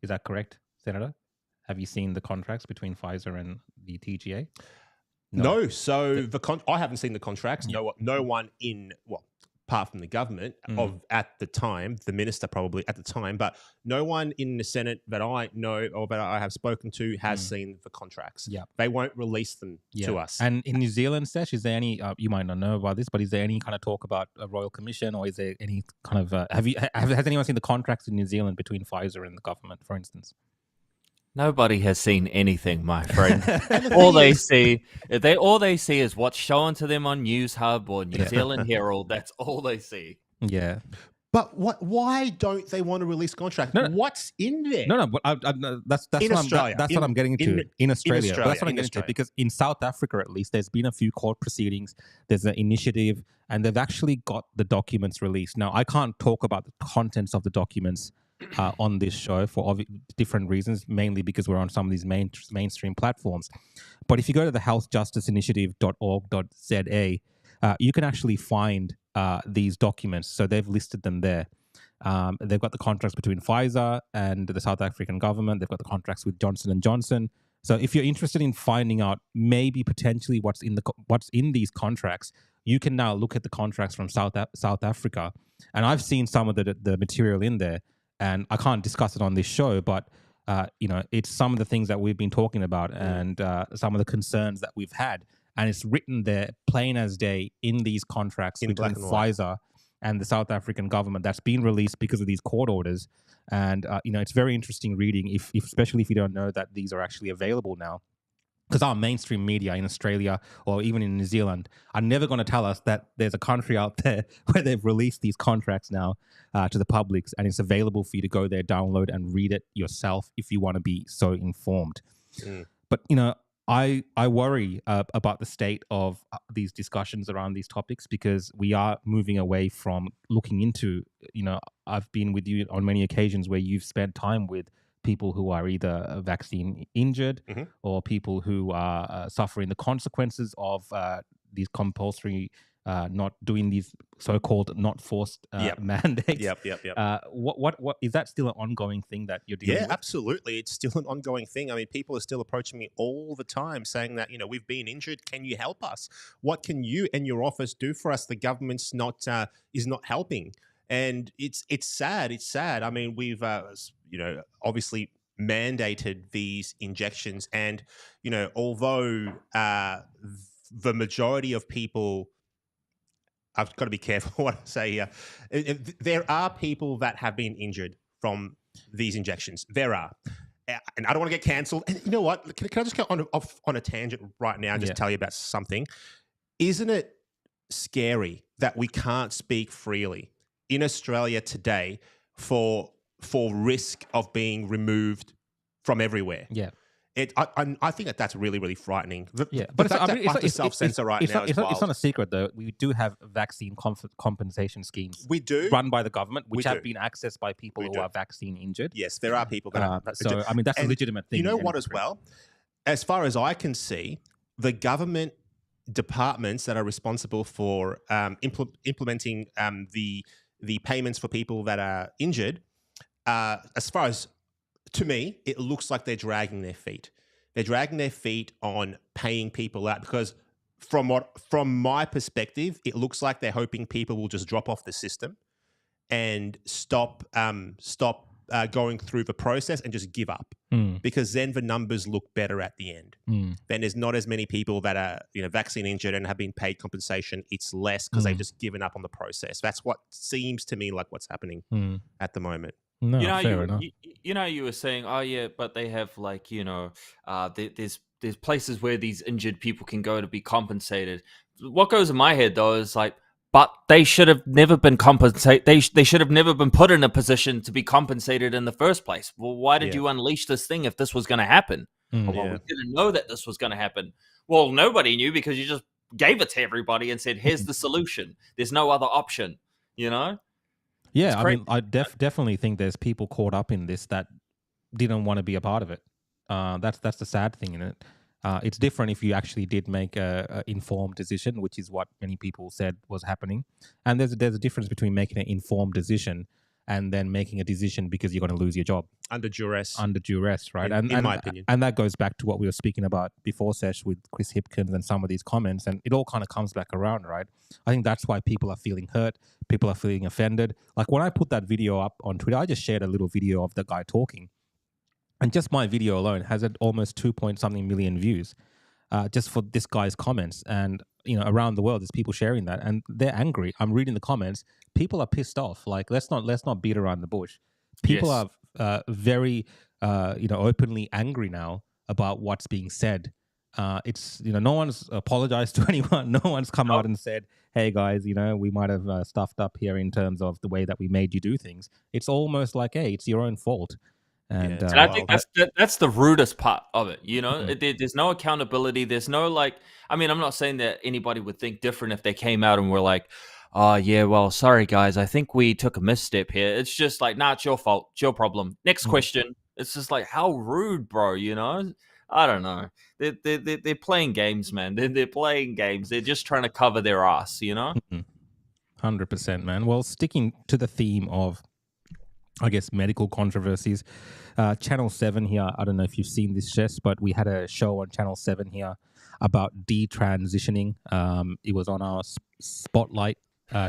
Is that correct, Senator? Have you seen the contracts between Pfizer and the TGA? No. So I haven't seen the contracts. Yeah. No one apart from the government at the time, the minister probably at the time, but no one in the Senate that I know or that I have spoken to has seen the contracts. Yeah, they won't release them to us. And in New Zealand, SESH, is there any? You might not know about this, but is there any kind of talk about a royal commission, or is there any kind of? Has anyone seen the contracts in New Zealand between Pfizer and the government, for instance? Nobody has seen anything, my friend. all they see is what's shown to them on News Hub or New Zealand Herald. That's all they see. Yeah. But why don't they want to release contract? No. What's in there? No, but that's In Australia. what I'm getting to in Australia. Australia, But that's what I'm getting to, because in South Africa, at least, there's been a few court proceedings. There's an initiative, and they've actually got the documents released. Now, I can't talk about the contents of the documents on this show for different reasons, mainly because we're on some of these mainstream platforms. But if you go to the healthjusticeinitiative.org.za, you can actually find these documents. So they've listed them there. They've got the contracts between Pfizer and the South African government. They've got the contracts with Johnson & Johnson. So if you're interested in finding out maybe potentially what's in these contracts, you can now look at the contracts from South Africa. And I've seen some of the material in there, and I can't discuss it on this show, but it's some of the things that we've been talking about and some of the concerns that we've had. And it's written there plain as day in these contracts between Pfizer and the South African government that's been released because of these court orders. And, it's very interesting reading, especially if you don't know that these are actually available now. Because our mainstream media in Australia or even in New Zealand are never going to tell us that there's a country out there where they've released these contracts now to the public, and it's available for you to go there, download and read it yourself if you want to be so informed. But, I worry about the state of these discussions around these topics, because we are moving away from looking into, I've been with you on many occasions where you've spent time with people who are either vaccine injured or people who are suffering the consequences of these compulsory not doing these so-called not forced mandates. What is that still an ongoing thing that you're dealing with? Yeah, absolutely. It's still an ongoing thing. I mean, people are still approaching me all the time saying that, we've been injured. Can you help us? What can you and your office do for us? The government's is not helping. And it's sad. It's sad. I mean, we've, obviously mandated these injections. And, although the majority of people, I've got to be careful what I say here. There are people that have been injured from these injections. There are. And I don't want to get cancelled. And you know what? Can I just go off on a tangent right now and just tell you about something? Isn't it scary that we can't speak freely in Australia today for risk of being removed from everywhere? Yeah. I think that's really, really frightening. But I have to self-censor right now. It's not a secret, though. We do have vaccine compensation schemes. We do, run by the government, which have been accessed by people who are vaccine injured. Yes, there are people that. That's a legitimate thing. You know what, as well? As far as I can see, the government departments that are responsible for implementing the payments for people that are injured, as far as, to me, it looks like they're dragging their feet. They're dragging their feet on paying people out, because from my perspective, it looks like they're hoping people will just drop off the system and stop going through the process and just give up, because then the numbers look better at the end. Then there's not as many people that are vaccine injured and have been paid compensation. It's less because they've just given up on the process. That's what seems to me like what's happening at the moment. No, you were saying, oh yeah, but they have there's places where these injured people can go to be compensated. What goes in my head though is but they should have never been compensated. They should have never been put in a position to be compensated in the first place. Well, why did you unleash this thing if this was going to happen? We didn't know that this was going to happen. Well, nobody knew, because you just gave it to everybody and said, "Here's the solution. There's no other option." Yeah, I mean, I definitely think there's people caught up in this that didn't want to be a part of it. That's the sad thing in it. It's different if you actually did make a informed decision, which is what many people said was happening. And there's a difference between making an informed decision and then making a decision because you're going to lose your job. Under duress, right? In my opinion. And that goes back to what we were speaking about before, SESH, with Chris Hipkins and some of these comments. And it all kind of comes back around, right? I think that's why people are feeling hurt. People are feeling offended. Like when I put that video up on Twitter, I just shared a little video of the guy talking. And just my video alone has almost 2-point-something million views just for this guy's comments. And, around the world, there's people sharing that. And they're angry. I'm reading the comments. People are pissed off. Like, let's not beat around the bush. People are very openly angry now about what's being said. It's no one's apologized to anyone. No one's come out and said, "Hey guys, we might have stuffed up here in terms of the way that we made you do things." It's almost like, "Hey, it's your own fault." And, and I think that's the rudest part of it. There's no accountability. There's no I'm not saying that anybody would think different if they came out and were like, "Oh yeah, well, sorry guys, I think we took a misstep here." It's just like, nah, it's your fault, it's your problem. Next question. It's just like, how rude, bro. I don't know. They're playing games, man. They're playing games. They're just trying to cover their ass, 100%, man. Well, sticking to the theme of, I guess, medical controversies, Channel 7 here, I don't know if you've seen this, Jess, but we had a show on Channel 7 here about detransitioning. It was on our Spotlight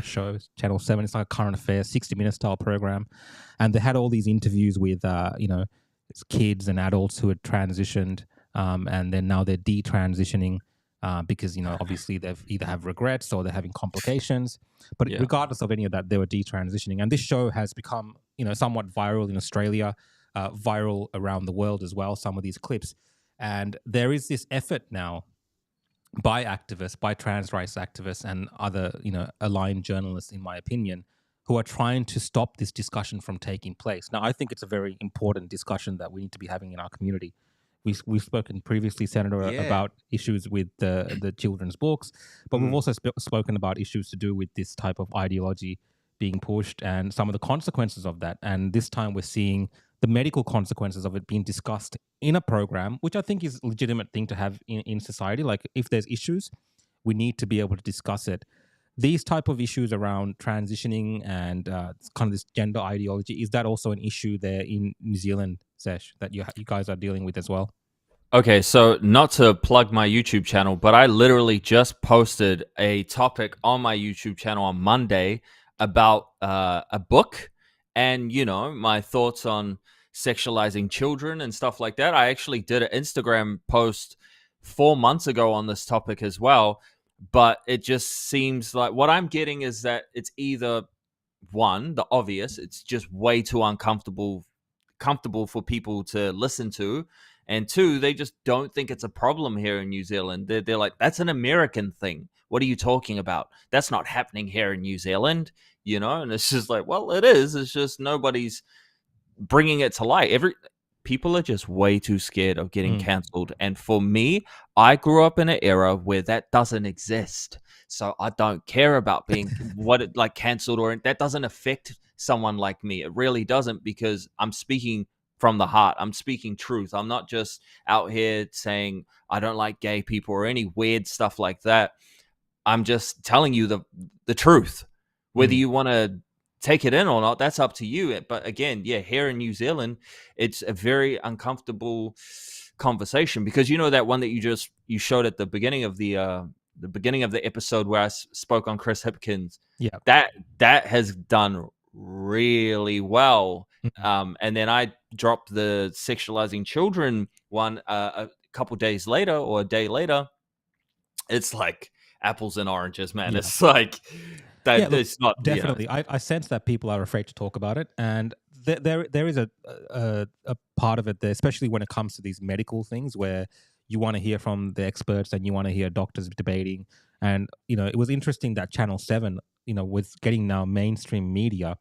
show, Channel 7. It's like a current affairs, 60-minute style program. And they had all these interviews with, it's kids and adults who had transitioned, and then now they're detransitioning because, obviously they've either have regrets or they're having complications. But regardless of any of that, they were detransitioning. And this show has become, somewhat viral in Australia, viral around the world as well, some of these clips. And there is this effort now by activists, by trans rights activists and other, aligned journalists, in my opinion, who are trying to stop this discussion from taking place. Now, I think it's a very important discussion that we need to be having in our community. We've spoken previously, Senator, about issues with the children's books, but we've also spoken about issues to do with this type of ideology being pushed and some of the consequences of that. And this time we're seeing the medical consequences of it being discussed in a program, which I think is a legitimate thing to have in society. Like, if there's issues, we need to be able to discuss it. These type of issues around transitioning and kind of this gender ideology, is that also an issue there in New Zealand, Sesh, that you guys are dealing with as well? Okay, so not to plug my YouTube channel, but I literally just posted a topic on my YouTube channel on Monday about a book and, my thoughts on sexualizing children and stuff like that. I actually did an Instagram post 4 months ago on this topic as well. But it just seems like what I'm getting is that it's either one, the obvious, it's just way too comfortable for people to listen to. And two, they just don't think it's a problem here in New Zealand. They're like, that's an American thing. What are you talking about? That's not happening here in New Zealand, And it's just like, well, it is. It's just nobody's bringing it to light. People are just way too scared of getting cancelled. And for me, I grew up in an era where that doesn't exist. So I don't care about being cancelled, or that doesn't affect someone like me. It really doesn't, because I'm speaking from the heart. I'm speaking truth. I'm not just out here saying I don't like gay people or any weird stuff like that. I'm just telling you the truth. Whether you want to take it in or not, that's up to you. But again, here in New Zealand, it's a very uncomfortable conversation, because that one that you showed at the beginning of the episode where I spoke on Chris Hipkins. Yeah, that has done really well. And then I dropped the sexualizing children one a couple days later, or a day later. It's like apples and oranges, man. Yeah. It's like that. Look, it's not definitely. I sense that people are afraid to talk about it, and there is a part of it there, especially when it comes to these medical things, where you want to hear from the experts and you want to hear doctors debating. And it was interesting that Channel 7, with getting now mainstream media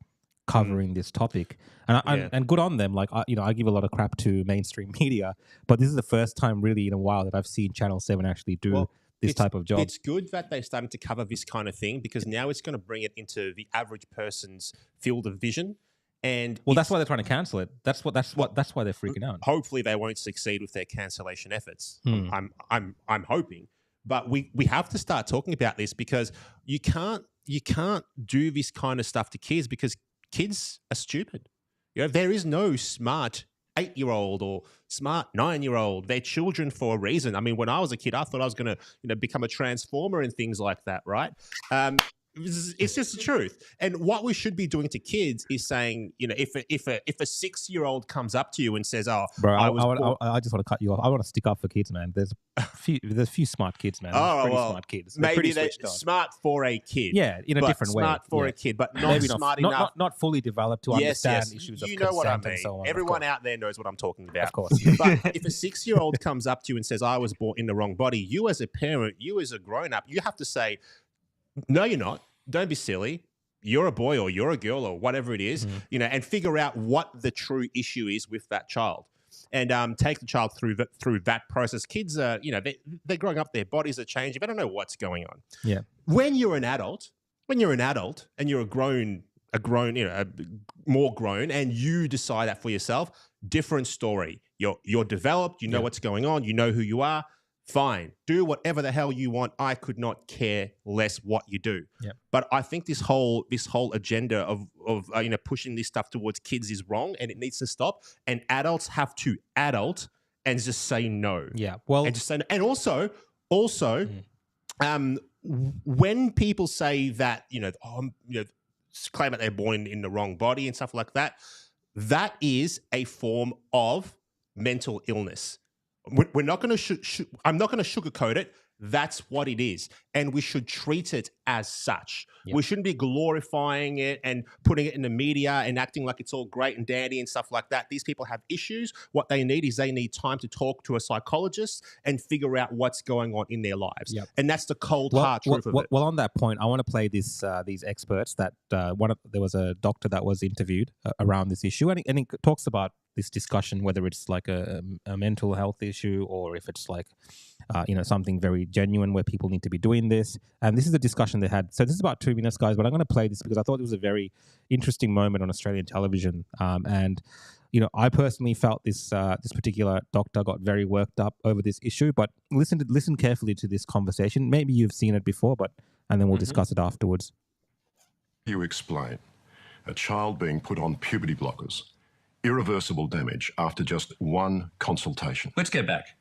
covering this topic, and good on them. Like, I give a lot of crap to mainstream media, but this is the first time really in a while that I've seen Channel 7 actually do this type of job. It's good that they're starting to cover this kind of thing, because now it's going to bring it into the average person's field of vision. And that's why they're trying to cancel it. That's why they're freaking out. Hopefully they won't succeed with their cancellation efforts. I'm hoping, but we have to start talking about this, because you can't do this kind of stuff to kids, because kids are stupid. There is no smart 8-year-old or smart 9-year-old. They're children for a reason. I mean, when I was a kid, I thought I was going to become a transformer and things like that, right? It's just the truth. And what we should be doing to kids is saying, if a 6-year-old comes up to you and says, "Oh, Bro, I just want to cut you off. I want to stick up for kids, man. There's a few smart kids, man. Oh, Pretty well, smart kids. They're maybe pretty they're switched on. smart for a kid. Yeah, in a different way. Smart for a kid, but not smart enough. Not fully developed to understand issues of consent what I mean. and so on. Everyone out there knows what I'm talking about. Of course. But if a 6-year-old comes up to you and says, "I was born in the wrong body," you as a parent, you as a grown-up, you have to say, "No, you're not. Don't be silly. You're a boy or you're a girl or whatever it is," and figure out what the true issue is with that child, and take the child through that process. Kids are, they're growing up, their bodies are changing. They don't know what's going on. Yeah. When you're an adult and you're more grown, and you decide that for yourself, different story. You're developed. You know what's going on. You know who you are. Fine, do whatever the hell you want. I could not care less what you do. Yep. But I think this whole agenda of pushing this stuff towards kids is wrong, and it needs to stop. And adults have to adult and just say no. Yeah. Well, and just say no. And also, when people say that claim that they're born in the wrong body and stuff like that, that is a form of mental illness. We're not going to. I'm not going to sugarcoat it. That's what it is, and we should treat it as such. Yep. We shouldn't be glorifying it and putting it in the media and acting like it's all great and dandy and stuff like that. These people have issues. What they need is time to talk to a psychologist and figure out what's going on in their lives. Yep. And that's the cold hard truth of it. Well, on that point, I want to play these experts that there was a doctor that was interviewed around this issue, and he talks about this discussion, whether it's like a mental health issue or if it's like, something very genuine where people need to be doing this. And this is a discussion they had. So this is about 2 minutes, guys, but I'm going to play this because I thought it was a very interesting moment on Australian television. And I personally felt this particular doctor got very worked up over this issue. But listen carefully to this conversation. Maybe you've seen it before, and then we'll discuss it afterwards. You explain a child being put on puberty blockers, irreversible damage after just one consultation. Let's go back.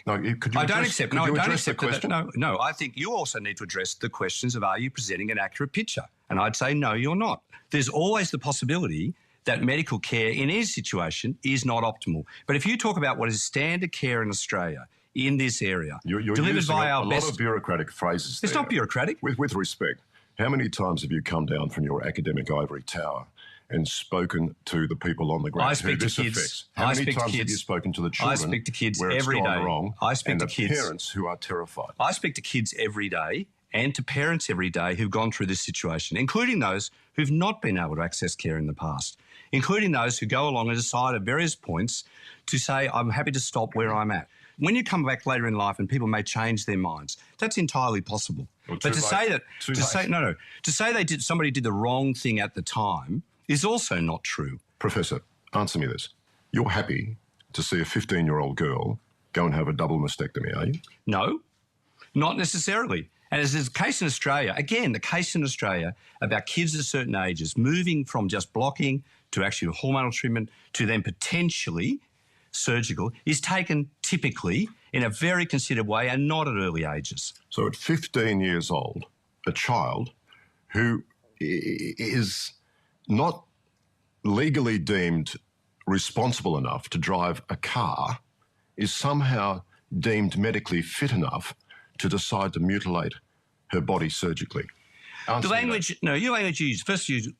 No, could you I don't accept. No, I don't accept the question. No. I think you also need to address the questions of, are you presenting an accurate picture? And I'd say no, you're not. There's always the possibility that medical care in any situation is not optimal. But if you talk about what is standard care in Australia in this area, you're delivered using by a our best. lot of bureaucratic phrases. It's not bureaucratic. With respect, how many times have you come down from your academic ivory tower and spoken to the people on the ground? I speak to kids. How many times have you spoken to the children? I speak to kids where it's every gone day. Wrong, I speak and to the kids. Parents who are terrified. I speak to kids every day and to parents every day who've gone through this situation, including those who've not been able to access care in the past, including those who go along and decide at various points to say, I'm happy to stop where I'm at. When you come back later in life and people may change their minds, that's entirely possible. Well, but to say somebody did the wrong thing at the time is also not true. Professor, answer me this. You're happy to see a 15-year-old girl go and have a double mastectomy, are you? No, not necessarily. And as is the case in Australia, again, the case in Australia about kids at certain ages moving from just blocking to actually hormonal treatment to then potentially surgical is taken typically in a very considered way and not at early ages. So at 15 years old, a child who is not legally deemed responsible enough to drive a car is somehow deemed medically fit enough to decide to mutilate her body surgically. Your language used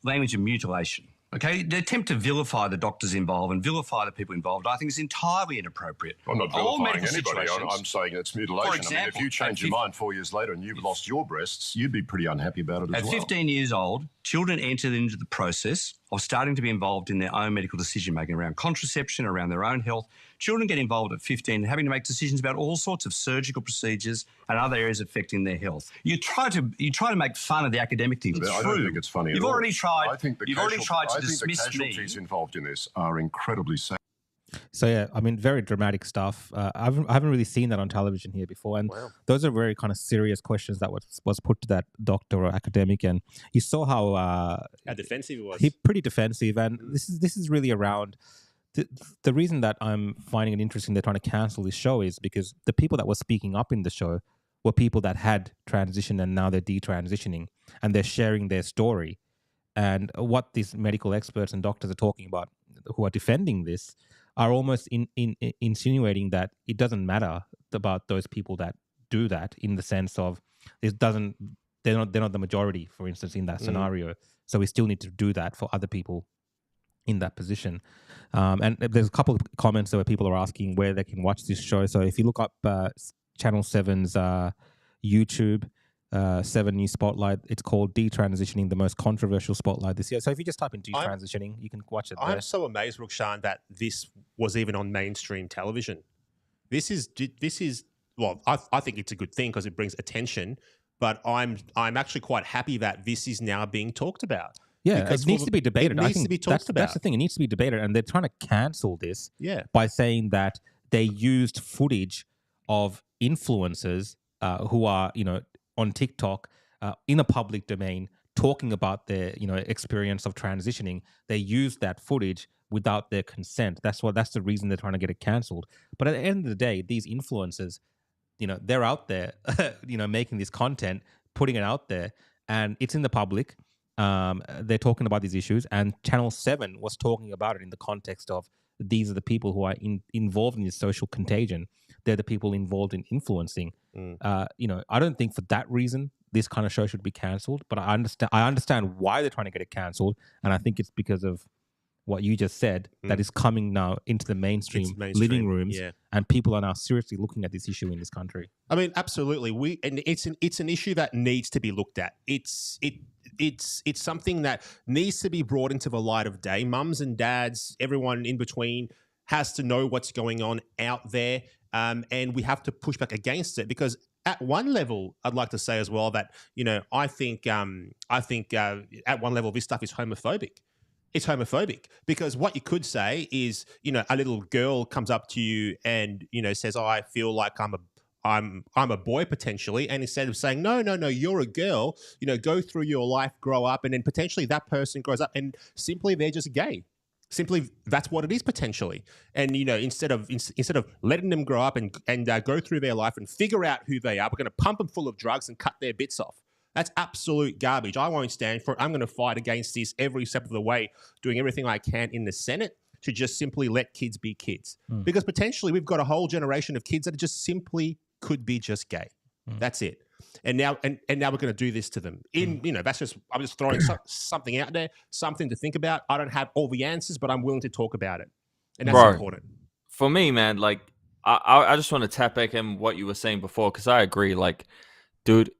language of mutilation. Okay, the attempt to vilify the doctors involved and vilify the people involved, I think, is entirely inappropriate. I'm not vilifying anybody. I'm saying it's mutilation. For example, if you change your mind 4 years later and you've lost your breasts, you'd be pretty unhappy about it as well. At 15 years old, children entered into the process of starting to be involved in their own medical decision-making around contraception, around their own health. Children get involved at 15, having to make decisions about all sorts of surgical procedures and other areas affecting their health. You try to make fun of the academic thing. It's I true. don't think it's funny. You've already tried. I think the casualties involved in this are incredibly sad. So yeah, I mean, very dramatic stuff. I haven't really seen that on television here before, and those are very kind of serious questions that was put to that doctor or academic, and you saw how defensive he was. He pretty defensive, and this is really around. The reason that I'm finding it interesting they're trying to cancel this show is because the people that were speaking up in the show were people that had transitioned and now they're detransitioning. and they're sharing their story. And what these medical experts and doctors are talking about, who are defending this, are almost insinuating that it doesn't matter about those people that do that, in the sense of they're not the majority, for instance, in that scenario. So we still need to do that for other people in that position. And there's a couple of comments where people are asking where they can watch this show. So if you look up Channel 7's YouTube, 7 News Spotlight, it's called Detransitioning, the most controversial spotlight this year. So if you just type in detransitioning, you can watch it there. I'm so amazed, Rukshan, that this was even on mainstream television. This is well, I think it's a good thing because it brings attention, but I'm actually quite happy that this is now being talked about. Yeah, it needs to be debated. It needs to be talked about. That's the thing. It needs to be debated, and they're trying to cancel this by saying that they used footage of influencers who are, on TikTok in a public domain talking about their, experience of transitioning. They used that footage without their consent. That's the reason they're trying to get it cancelled. But at the end of the day, these influencers, they're out there, making this content, putting it out there, and it's in the public. They're talking about these issues, and Channel 7 was talking about it in the context of these are the people who are involved in this social contagion. They're the people involved in influencing. I don't think for that reason this kind of show should be cancelled, but I understand why they're trying to get it cancelled, and I think it's because of what you just said, that is coming now into the mainstream living rooms, and people are now seriously looking at this issue in this country. I mean, absolutely. It's an issue that needs to be looked at. It's something that needs to be brought into the light of day. Mums and dads, everyone in between, has to know what's going on out there, and we have to push back against it, because at one level, I'd like to say as well that I think at one level this stuff is homophobic. It's homophobic, because what you could say is, a little girl comes up to you and, says, "Oh, I feel like I'm a boy potentially," and instead of saying, no, you're a girl, go through your life, grow up, and then potentially that person grows up and simply they're just gay. Simply, that's what it is potentially. And instead of letting them grow up and go through their life and figure out who they are, we're going to pump them full of drugs and cut their bits off. That's absolute garbage. I won't stand for it. I'm going to fight against this every step of the way, doing everything I can in the Senate to just simply let kids be kids. Because potentially we've got a whole generation of kids that are just simply could be just gay. That's it. And now we're going to do this to them. I'm just throwing something out there, something to think about. I don't have all the answers, but I'm willing to talk about it. And that's important. For me, man, like I just want to tap back in what you were saying before, because I agree. Like, dude,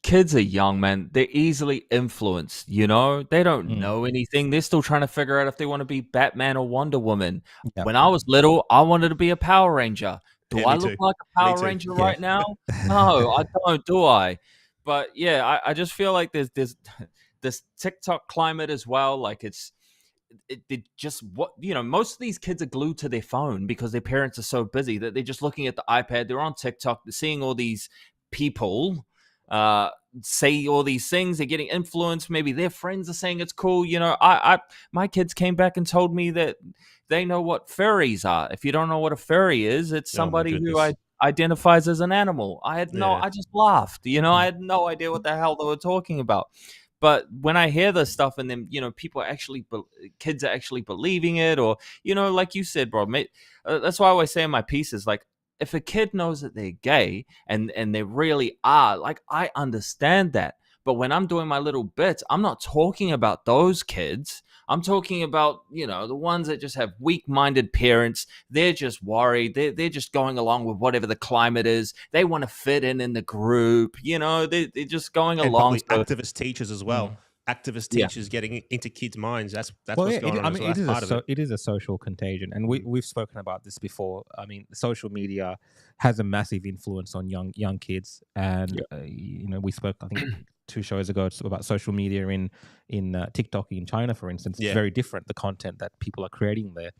kids are young, man. They're easily influenced, They don't know anything. They're still trying to figure out if they want to be Batman or Wonder Woman. Yep. When I was little, I wanted to be a Power Ranger. Do I look like a Power Ranger right now? No, I don't, do I? But yeah, I just feel like there's this TikTok climate as well. Like most of these kids are glued to their phone because their parents are so busy that they're just looking at the iPad. They're on TikTok. They're seeing all these people say all these things. They're getting influenced. Maybe their friends are saying it's cool. My kids came back and told me that they know what furries are. If you don't know what a furry is, it's somebody who identifies as an animal. I just laughed. I had no idea what the hell they were talking about. But when I hear this stuff and then, people are kids are actually believing it, or, like you said, bro, that's why I always say in my pieces, like, if a kid knows that they're gay and they really are, like, I understand that. But when I'm doing my little bits, I'm not talking about those kids. I'm talking about, the ones that just have weak-minded parents. They're just worried. They're just going along with whatever the climate is. They want to fit in the group. They're just going along. Activist teachers as well. Activist teachers getting into kids' minds. That's what's going on. It is a social contagion, and we've spoken about this before. I mean, social media has a massive influence on young kids, and we spoke, I think, 2 shows ago about social media in TikTok in China, for instance. It's very different, the content that people are creating there,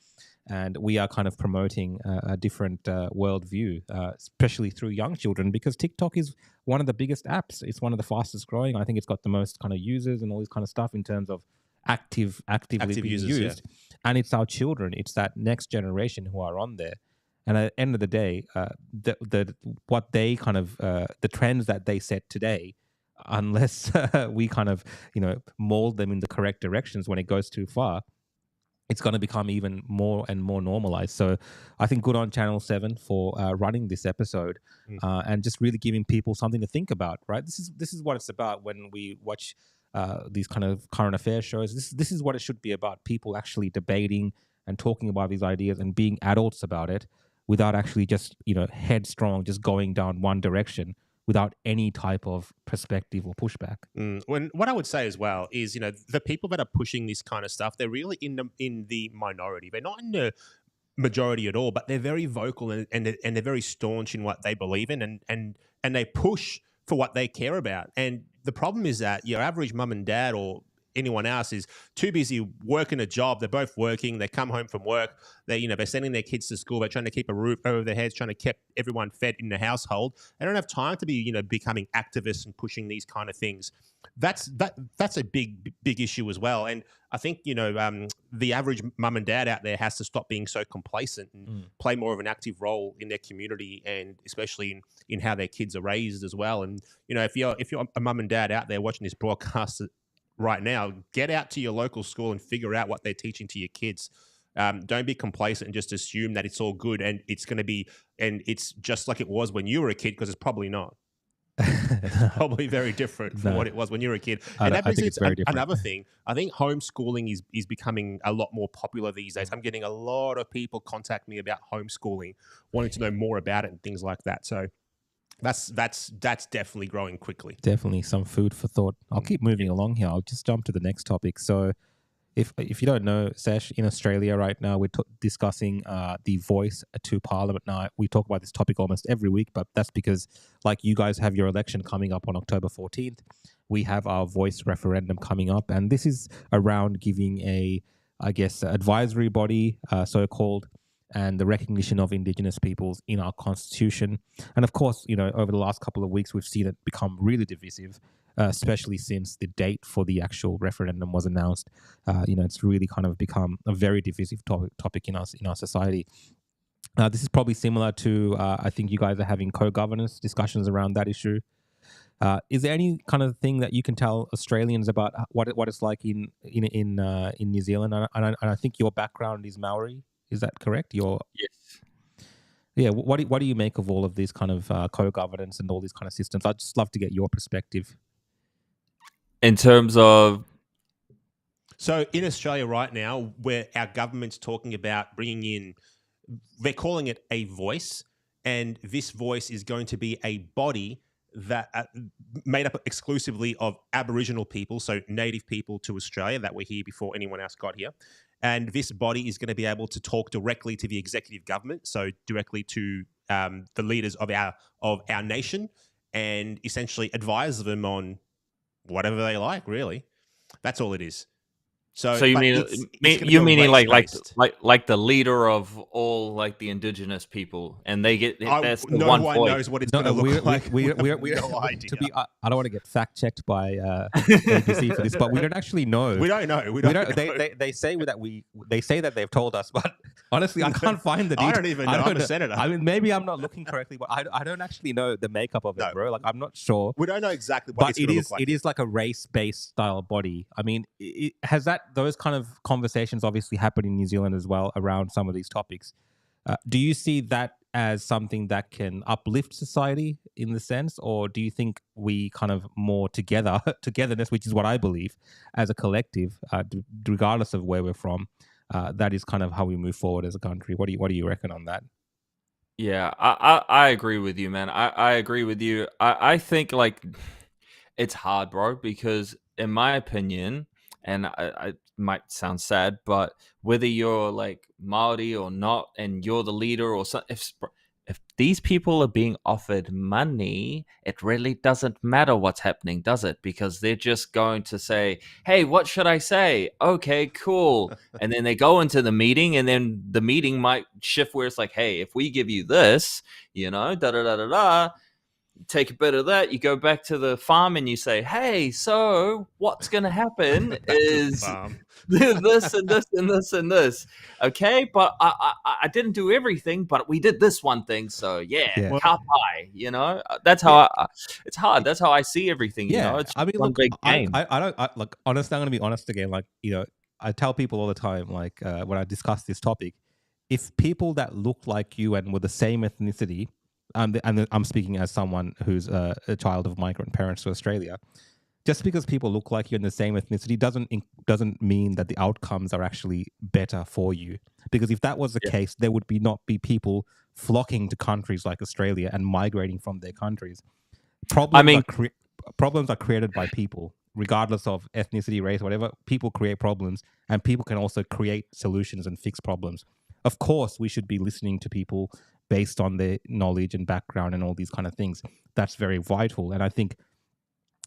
and we are kind of promoting a different worldview, especially through young children, because TikTok is one of the biggest apps. It's one of the fastest growing. I think it's got the most kind of users and all this kind of stuff in terms of actively being used. And it's our children. It's that next generation who are on there. And at the end of the day, what they kind of the trends that they set today unless we kind of, mold them in the correct directions when it goes too far, it's going to become even more and more normalized. So I think good on Channel 7 for running this episode and just really giving people something to think about, right? This is what it's about when we watch these kind of current affairs shows. This is what it should be about, people actually debating and talking about these ideas and being adults about it without actually just, headstrong, just going down one direction without any type of perspective or pushback. What I would say as well is, the people that are pushing this kind of stuff, they're really in the minority. They're not in the majority at all, but they're very vocal and they're very staunch in what they believe in, and they push for what they care about. And the problem is that your average mum and dad or anyone else is too busy working a job. They're both working. They come home from work. They're sending their kids to school. They're trying to keep a roof over their heads, trying to keep everyone fed in the household. They don't have time to be, becoming activists and pushing these kind of things. That's a big issue as well. And I think, the average mum and dad out there has to stop being so complacent and play more of an active role in their community, and especially in how their kids are raised as well. And, if you're a mum and dad out there watching this broadcast right now, get out to your local school and figure out what they're teaching to your kids. Don't be complacent and just assume that it's all good and it's just like it was when you were a kid, because it's probably not. It's probably very different from what it was when you were a kid. And that brings it's very different. Another thing, I think homeschooling is becoming a lot more popular these days. I'm getting a lot of people contact me about homeschooling, wanting to know more about it and things like that. So that's definitely growing quickly. Definitely some food for thought. I'll keep moving along here. I'll just jump to the next topic. So if you don't know, SESH, in Australia right now, we're discussing the Voice to Parliament. Now, we talk about this topic almost every week, but that's because, like, you guys have your election coming up on October 14th. We have our Voice referendum coming up, and this is around giving advisory body, so-called, and the recognition of Indigenous peoples in our constitution. And of course, over the last couple of weeks, we've seen it become really divisive, especially since the date for the actual referendum was announced. It's really kind of become a very divisive topic in our society. This is probably similar to, I think you guys are having co-governance discussions around that issue. Is there any kind of thing that you can tell Australians about what it's like in New Zealand? And I think your background is Maori. Is that correct? Yes. Yeah. What do you make of all of these kind of co-governance and all these kind of systems? I'd just love to get your perspective. In terms of... So in Australia right now, where our government's talking about bringing in, they're calling it a voice, and this voice is going to be a body that made up exclusively of Aboriginal people, so native people to Australia that were here before anyone else got here. And this body is going to be able to talk directly to the executive government, so directly to the leaders of our nation, and essentially advise them on whatever they like. Really, that's all it is. So you mean you meaning like the leader of all, like, the Indigenous people, and they get that's the no one one voice. knows what it's going to look like. We no idea. I don't want to get fact checked by ABC for this, but we don't actually know. We don't know. They say that they've told us, but honestly, I can't find the details. I don't even know. I'm a senator. I mean, maybe I'm not looking correctly, but I don't actually know the makeup of it, bro. Like, I'm not sure. We don't know exactly what it's going to look like. It is like a race-based style body. I mean, has those kind of conversations obviously happen in New Zealand as well around some of these topics. Do you see that as something that can uplift society in the sense, or do you think we kind of more togetherness, which is what I believe, as a collective, regardless of where we're from, that is kind of how we move forward as a country? What do you reckon on that? Yeah, I agree with you, man. I agree with you. I think, like, it's hard, bro, because in my opinion, and I might sound sad, but whether you're like Maori or not, and you're the leader or something, if these people are being offered money, it really doesn't matter what's happening, does it? Because they're just going to say, hey, what should I say? Okay, cool. And then they go into the meeting, and then the meeting might shift where it's like, hey, if we give you this, da da da da da, take a bit of that, you go back to the farm and you say, hey, so what's going to happen is this and this and this and this. Okay, but I didn't do everything, but we did this one thing. So yeah. Kapai, you know, that's how it's hard. That's how I see everything. You know, it's I mean, one look, big game. I don't look. Honestly, I'm going to be honest again. Like, you know, I tell people all the time, like when I discuss this topic, if people that look like you and were the same ethnicity, and I'm speaking as someone who's a child of migrant parents to Australia, just because people look like you and the same ethnicity doesn't mean that the outcomes are actually better for you. Because if that was the case, there would not be people flocking to countries like Australia and migrating from their countries. Problems are created by people, regardless of ethnicity, race, whatever. People create problems, and people can also create solutions and fix problems. Of course, we should be listening to people based on their knowledge and background and all these kind of things. That's very vital. And I think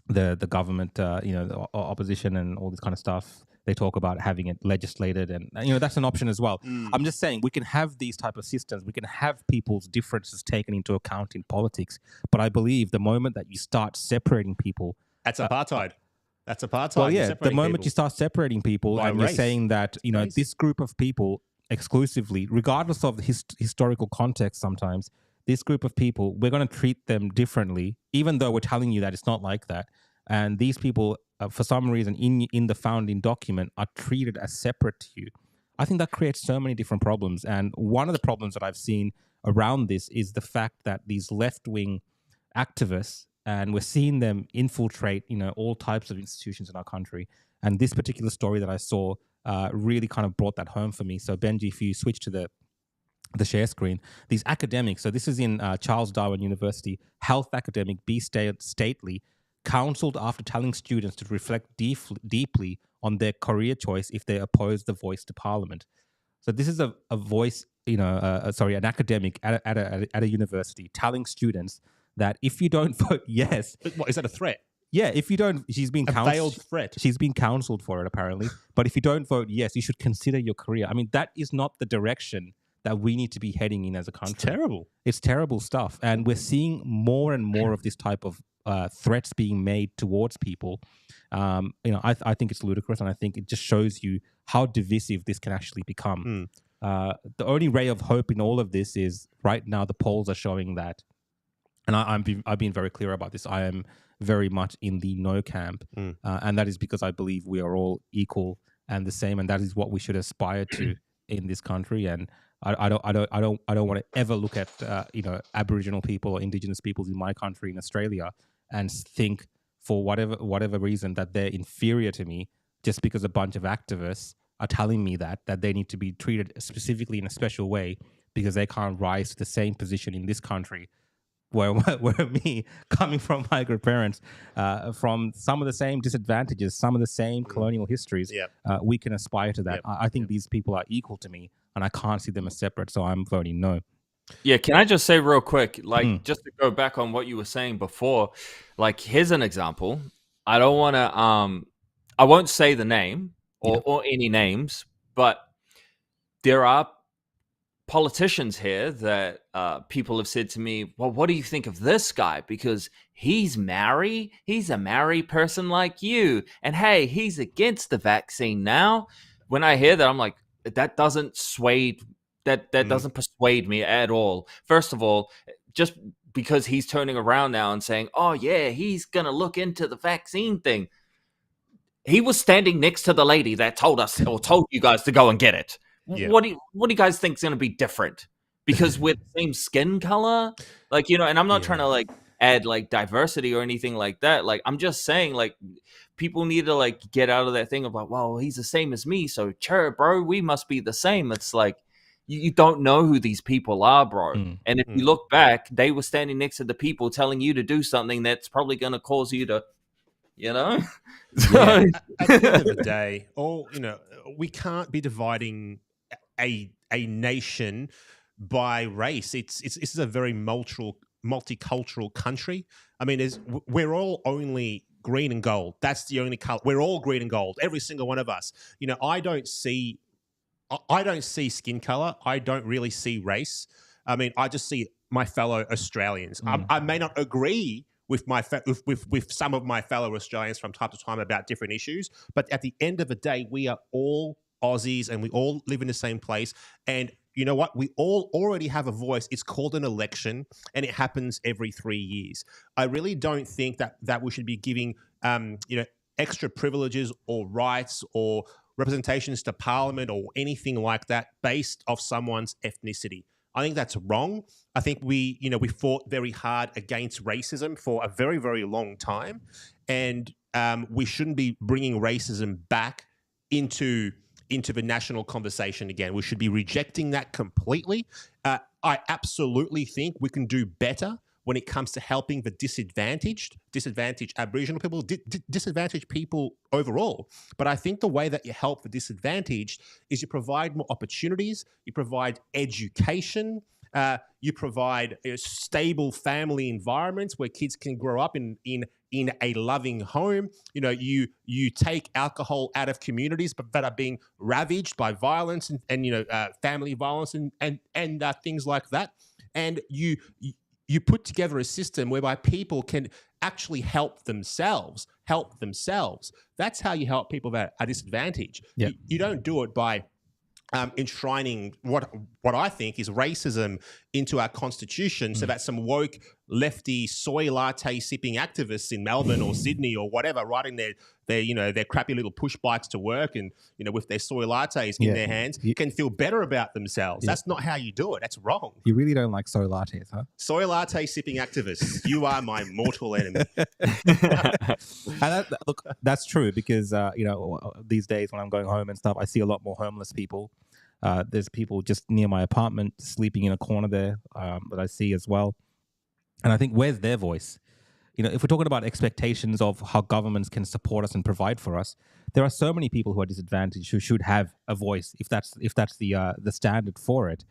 the government, you know, the opposition and all this kind of stuff, they talk about having it legislated, and you know, that's an option as well. I'm just saying we can have these type of systems. We can have people's differences taken into account in politics. But I believe the moment that you start separating people, that's apartheid. That's apartheid. Well, yeah, the moment you start separating people by and race. You're saying that, you know, this group of people exclusively, regardless of the historical context, sometimes this group of people, we're going to treat them differently, even though we're telling you that it's not like that. And these people, for some reason, in the founding document, are treated as separate to you. I think that creates so many different problems. And one of the problems that I've seen around this is the fact that these left-wing activists, and we're seeing them infiltrate, you know, all types of institutions in our country. And this particular story that I saw really kind of brought that home for me. So Benji, if you switch to the share screen, these academics, so this is in Charles Darwin University, health academic B. Stately, counseled after telling students to reflect deeply on their career choice if they oppose the voice to Parliament. So this is a voice, you know, an academic at a university telling students that if you don't vote yes, what is that a threat? Yeah, if you don't, she's been a veiled threat. She's been counseled for it apparently. But if you don't vote yes, you should consider your career. I mean, that is not the direction that we need to be heading in as a country. It's terrible. It's terrible stuff, and we're seeing more and more of this type of threats being made towards people. You know, I think it's ludicrous, and I think it just shows you how divisive this can actually become. The only ray of hope in all of this is right now the polls are showing that, and I've been very clear about this. I am very much in the no camp, and that is because I believe we are all equal and the same, and that is what we should aspire to in this country. And I don't want to ever look at you know, Aboriginal people or Indigenous peoples in my country in Australia and think for whatever reason that they're inferior to me just because a bunch of activists are telling me that they need to be treated specifically in a special way because they can't rise to the same position in this country where me, coming from migrant parents, from some of the same disadvantages, some of the same colonial histories, we can aspire to that. I think these people are equal to me, and I can't see them as separate, so I'm voting no. Yeah, can I just say real quick, like, just to go back on what you were saying before, like, here's an example. I don't want to, I won't say the name or any names, but there are politicians here that people have said to me, well, what do you think of this guy? Because he's Maori, he's a Maori person like you. And hey, he's against the vaccine now. When I hear that, I'm like, that doesn't doesn't persuade me at all. First of all, just because he's turning around now and saying, oh yeah, he's going to look into the vaccine thing. He was standing next to the lady that told us or told you guys to go and get it. Yeah. What do you guys think is going to be different? Because we're the same skin color? Like, you know, and I'm not trying to like add like diversity or anything like that. Like, I'm just saying like people need to like get out of that thing of like, well, he's the same as me. So sure, bro, we must be the same. It's like, you don't know who these people are, bro. And if you look back, they were standing next to the people telling you to do something that's probably going to cause you to, you know? Yeah. At the end of the day, we can't be dividing a nation by race. It's a very multicultural country. I mean, we're all only green and gold. That's the only color. We're all green and gold, every single one of us. You know, I don't see skin color. I don't really see race. I mean, I just see my fellow Australians. I may not agree with with some of my fellow Australians from time to time about different issues, but at the end of the day, we are all Aussies and we all live in the same place. And you know what? We all already have a voice. It's called an election, and it happens every 3 years. I really don't think that we should be giving extra privileges or rights or representations to Parliament or anything like that based off someone's ethnicity. I think that's wrong. I think we fought very hard against racism for a very, very long time, and we shouldn't be bringing racism back into the national conversation again. We should be rejecting that completely. I absolutely think we can do better when it comes to helping the disadvantaged Aboriginal people, disadvantaged people overall. But I think the way that you help the disadvantaged is you provide more opportunities, you provide education, you provide stable family environments where kids can grow up in a loving home. You take alcohol out of communities that are being ravaged by violence and family violence and things like that. And you put together a system whereby people can actually help themselves. That's how you help people that are disadvantaged. Yep. You don't do it by enshrining what I think is racism into our constitution so that some woke lefty soy latte sipping activists in Melbourne or Sydney or whatever riding their crappy little push bikes to work and with their soy lattes in their hands can feel better about themselves. That's not how you do it. That's wrong. You really don't like soy lattes, huh? Soy latte sipping activists, you are my mortal enemy. And look, that's true because these days when I'm going home and stuff, I see a lot more homeless people. There's people just near my apartment sleeping in a corner there that I see as well. And I think, where's their voice? If we're talking about expectations of how governments can support us and provide for us, there are so many people who are disadvantaged who should have a voice if that's the standard for it.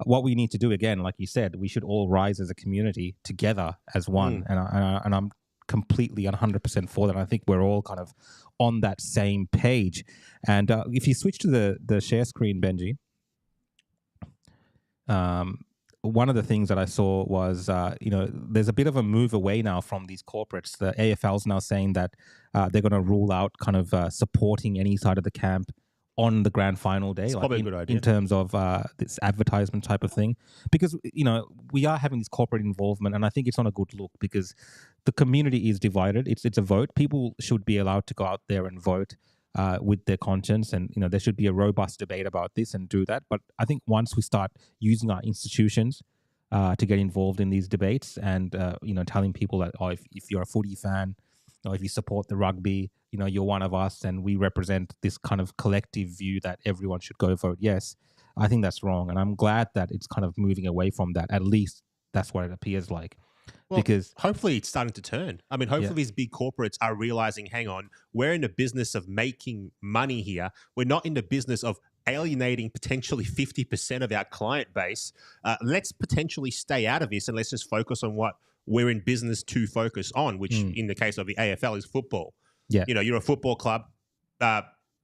What we need to do, again, like you said, we should all rise as a community together as one. And I'm completely 100% for that. I think we're all kind of on that same page. And if you switch to the share screen, Benji, one of the things that I saw was, there's a bit of a move away now from these corporates. The AFL's now saying that they're going to rule out kind of supporting any side of the camp on the grand final day, it's probably a good idea. In terms of this advertisement type of thing. Because, we are having this corporate involvement, and I think it's not a good look because the community is divided. It's a vote. People should be allowed to go out there and vote with their conscience, and there should be a robust debate about this and do that. But I think once we start using our institutions to get involved in these debates and telling people that if you're a footy fan or if you support the rugby, you're one of us and we represent this kind of collective view that everyone should go vote yes, I think that's wrong. And I'm glad that it's kind of moving away from that. At least that's what it appears like. Well, because hopefully it's starting to turn. I mean, hopefully these big corporates are realizing, hang on, we're in the business of making money here. We're not in the business of alienating potentially 50% of our client base. Let's potentially stay out of this and let's just focus on what we're in business to focus on, which in the case of the AFL is football. Yeah. You're a football club,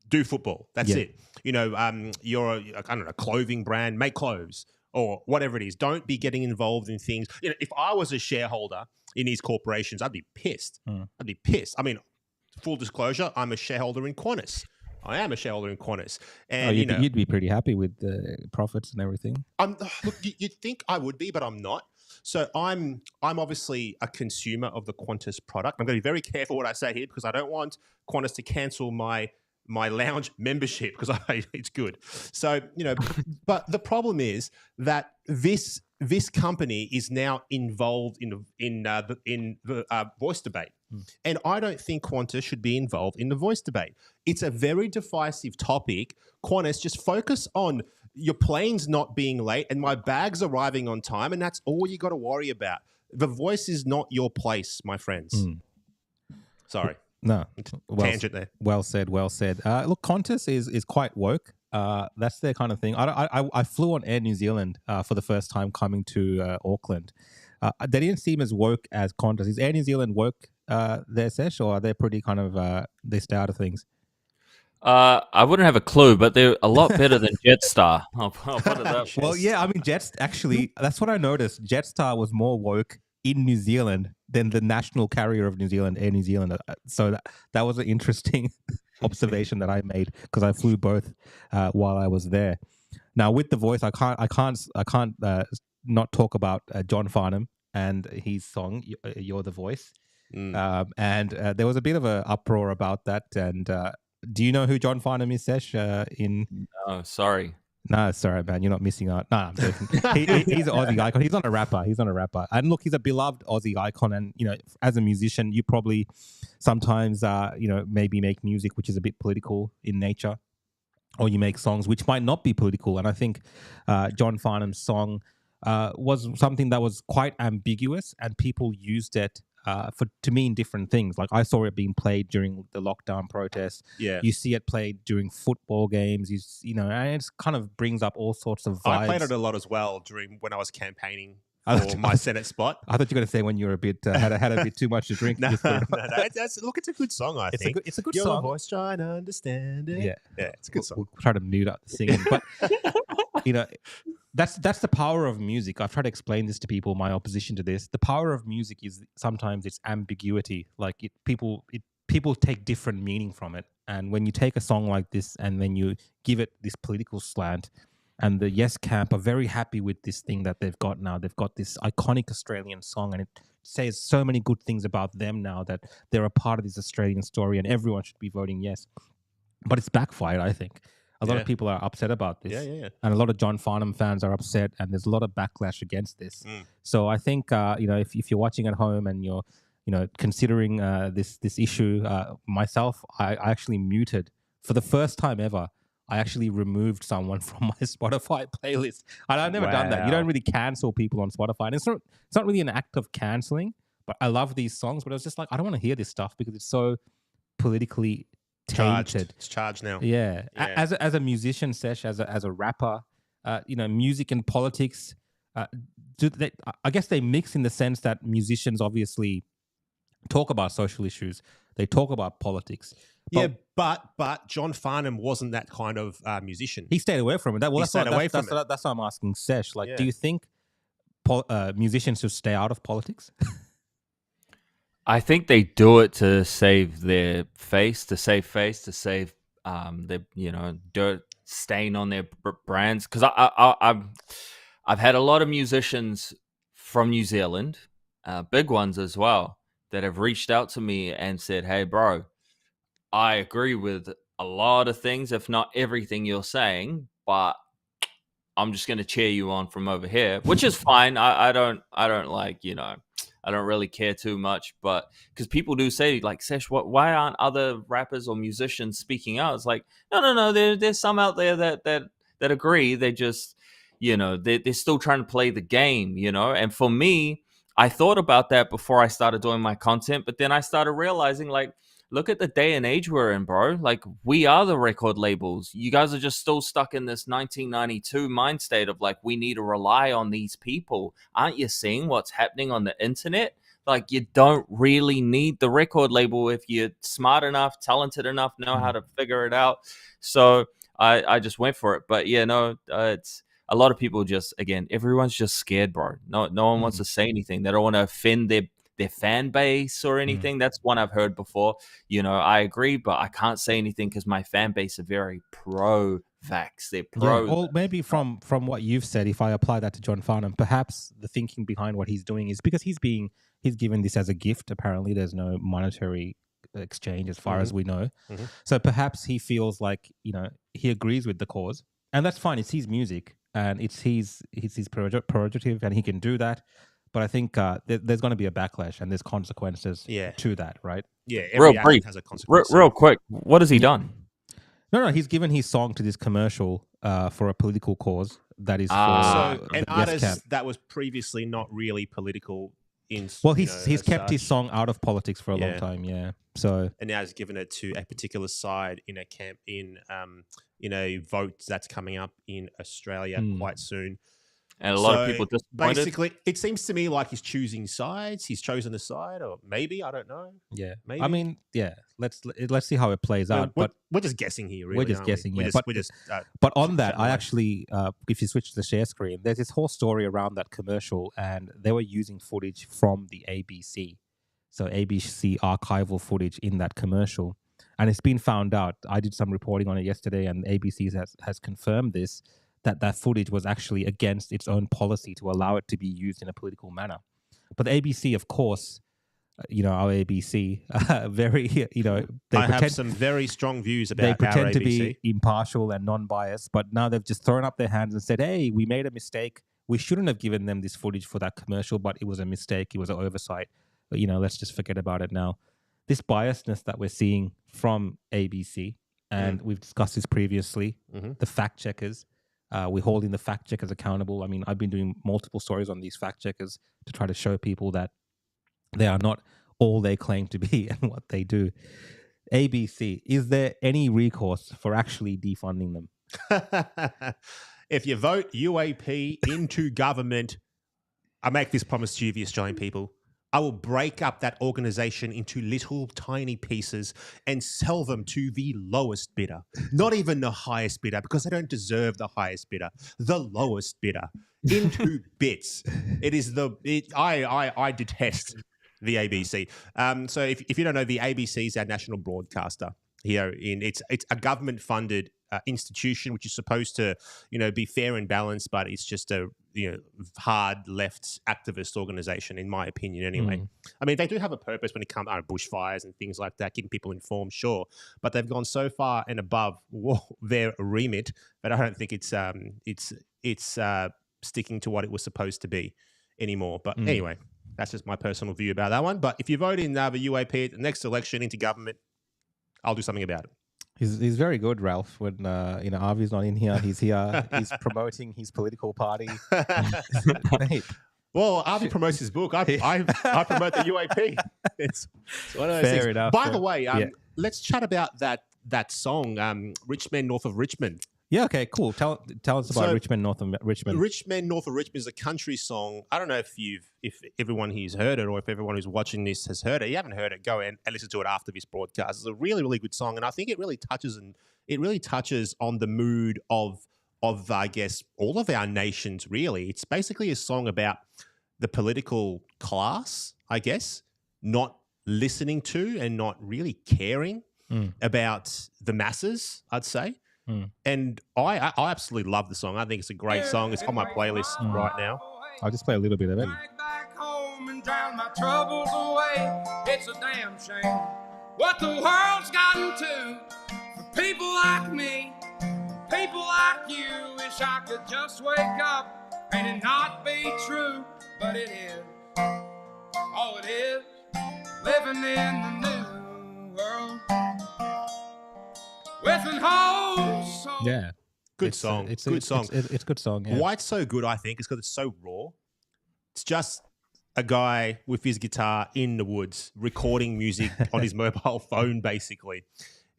do football. That's it. You're a clothing brand, make clothes. Or whatever it is, don't be getting involved in things. If I was a shareholder in these corporations, I'd be pissed. I'd be pissed. I mean, full disclosure, I'm a shareholder in Qantas. I am a shareholder in Qantas, and you'd be pretty happy with the profits and everything. Look, you'd think I would be, but I'm not. So I'm obviously a consumer of the Qantas product. I'm going to be very careful what I say here because I don't want Qantas to cancel my lounge membership because it's good. So, but the problem is that this company is now involved in the voice debate. And I don't think Qantas should be involved in the voice debate. It's a very divisive topic. Qantas, just focus on your plane's not being late and my bag's arriving on time, and that's all you got to worry about. The voice is not your place, my friends. Sorry. No, tangent there. Well said. Look, Qantas is quite woke. That's their kind of thing. I flew on Air New Zealand for the first time coming to Auckland. They didn't seem as woke as Qantas. Is Air New Zealand woke, their SESH, or are they pretty kind of they stay out of things? I wouldn't have a clue, but they're a lot better than Jetstar. I'll put it that way. Well, yeah, I mean, actually, that's what I noticed. Jetstar was more woke in New Zealand than the national carrier of New Zealand, Air New Zealand. So that was an interesting observation that I made because I flew both while I was there. Now, with The Voice, I can't not talk about John Farnham and his song "You're the Voice," and there was a bit of an uproar about that. And do you know who John Farnham is, Sesh? Oh, sorry. No, sorry, man. You're not missing out. No, I'm joking. He's an Aussie icon. He's not a rapper. And look, he's a beloved Aussie icon. And, as a musician, you probably sometimes, maybe make music which is a bit political in nature, or you make songs which might not be political. And I think John Farnham's song was something that was quite ambiguous, and people used it to mean different things. Like I saw it being played during the lockdown protests. Yeah. You see it played during football games. And it kind of brings up all sorts of vibes. I played it a lot as well when I was campaigning for my Senate spot. I thought you were going to say when you were a bit had a bit too much to drink. No. Look, it's a good song. I think it's a good Your song. Voice, trying to understand it. Yeah, it's a good song. We'll try to mute out the singing, but that's the power of music. I've tried to explain this to people. My opposition to this, the power of music is sometimes its ambiguity. Like people take different meaning from it, and when you take a song like this and then you give it this political slant. And the Yes Camp are very happy with this thing that they've got now. They've got this iconic Australian song, and it says so many good things about them now that they're a part of this Australian story, and everyone should be voting yes. But it's backfired, I think. A lot of people are upset about this. Yeah. And a lot of John Farnham fans are upset, and there's a lot of backlash against this. So I think, if you're watching at home and you're, considering this issue, myself, I actually muted for the first time ever. I actually removed someone from my Spotify playlist. I've never done that. You don't really cancel people on Spotify. And it's not really an act of canceling, but I love these songs. But I was just like, I don't want to hear this stuff because it's so politically tainted. It's charged now. Yeah. As a musician, Sesh, as a rapper, music and politics, I guess they mix in the sense that musicians obviously talk about social issues. They talk about politics. But John Farnham wasn't that kind of musician. He stayed away from it. That's why I'm asking Sesh. Do you think musicians should stay out of politics? I think they do it to save their face, to save their dirt stain on their brands. Because I've had a lot of musicians from New Zealand, big ones as well, that have reached out to me and said, "Hey, bro, I agree with a lot of things, if not everything you're saying, but I'm just going to cheer you on from over here," which is fine. I don't like, I don't really care too much, but because people do say like, "Sesh, why aren't other rappers or musicians speaking out?" It's like, no. There's some out there that agree. They just, they're still trying to play the game, And for me, I thought about that before I started doing my content, but then I started realizing like, look at the day and age we're in, bro. Like, we are the record labels. You guys are just still stuck in this 1992 mind state of like, we need to rely on these people. Aren't you seeing what's happening on the internet? Like, you don't really need the record label if you're smart enough, talented enough, know how to figure it out. So I just went for it. But yeah, no, it's a lot of people just, again, everyone's just scared, bro. No one wants to say anything. They don't want to offend their fan base or anything. That's one I've heard before. I agree, but I can't say anything because my fan base are very pro-vax. They're pro. Yeah, or maybe from what you've said, if I apply that to John Farnham, perhaps the thinking behind what he's doing is because he's given this as a gift. Apparently, there's no monetary exchange as far as we know. So perhaps he feels like he agrees with the cause, and that's fine. It's his music, and it's his prerogative, and he can do that. But I think there's going to be a backlash and there's consequences to that, right? Yeah, real brief. Has a consequence. Real quick. What has he done? No, he's given his song to this commercial for a political cause that is for an artist Camp. that was previously not really political. He's kept his song out of politics for a long time, yeah. So and now he's given it to a particular side in a camp in vote that's coming up in Australia quite soon. And a lot of people disappointed. Basically, it seems to me like he's choosing sides. He's chosen a side, or maybe, I don't know. Yeah, maybe. I mean, yeah. Let's see how it plays out. We're, But we're just guessing here. Really, we're just aren't we? guessing. We're Yeah, just, but on that, chatting I away. actually, if you switch to the share screen, there's this whole story around that commercial, and they were using footage from the ABC, so ABC archival footage in that commercial, and it's been found out. I did some reporting on it yesterday, and ABC has confirmed this. That footage was actually against its own policy to allow it to be used in a political manner. But the ABC, of course, our ABC, very, they have some very strong views about they pretend our to ABC. be impartial and non-biased, but now they've just thrown up their hands and said, hey, we made a mistake. We shouldn't have given them this footage for that commercial, but it was a mistake. It was an oversight. But, let's just forget about it now. This biasness that we're seeing from ABC, and we've discussed this previously, the fact checkers, we're holding the fact checkers accountable. I mean, I've been doing multiple stories on these fact checkers to try to show people that they are not all they claim to be and what they do. ABC, is there any recourse for actually defunding them? If you vote UAP into government, I make this promise to you, the Australian people. I will break up that organisation into little tiny pieces and sell them to the lowest bidder. Not even the highest bidder, because they don't deserve the highest bidder. The lowest bidder into bits. I detest the ABC. So if you don't know, the ABC is our national broadcaster here. It's a government-funded institution which is supposed to be fair and balanced, but it's just a hard left activist organization, in my opinion anyway. I mean, they do have a purpose when it comes to bushfires and things like that, keeping people informed, sure, but they've gone so far and above their remit that I don't think it's sticking to what it was supposed to be anymore. But anyway, that's just my personal view about that one. But if you vote in the UAP at the next election into government, I'll do something about it. He's very good, Ralph. When Avi's not in here, he's here. He's promoting his political party. Mate. Well, Avi promotes his book. I promote the UAP. It's one of those Fair things. enough. By the way, let's chat about that song, "Rich Men North of Richmond." Yeah. Okay. Cool. Tell us about Richmond North of Richmond. "Rich Men North of Richmond" is a country song. I don't know if everyone here's heard it, or if everyone who's watching this has heard it. If you haven't heard it, go and listen to it after this broadcast. It's a really, really good song, and I think it really touches on the mood of I guess all of our nations. Really, it's basically a song about the political class, I guess, not listening to and not really caring about the masses, I'd say. And I absolutely love the song. I think it's a great song. It's on my playlist right now. I'll just play a little bit of it. Back home and drown my troubles away. It's a damn shame what the world's gotten to for people like me, people like you. Wish I could just wake up and it not be true, but it is. Oh, it is living in the new world with an whole soul. Yeah. Good song. It's good song. It's a good song. Yeah. Why it's so good, I think, is because it's so raw. It's just a guy with his guitar in the woods recording music on his mobile phone, basically.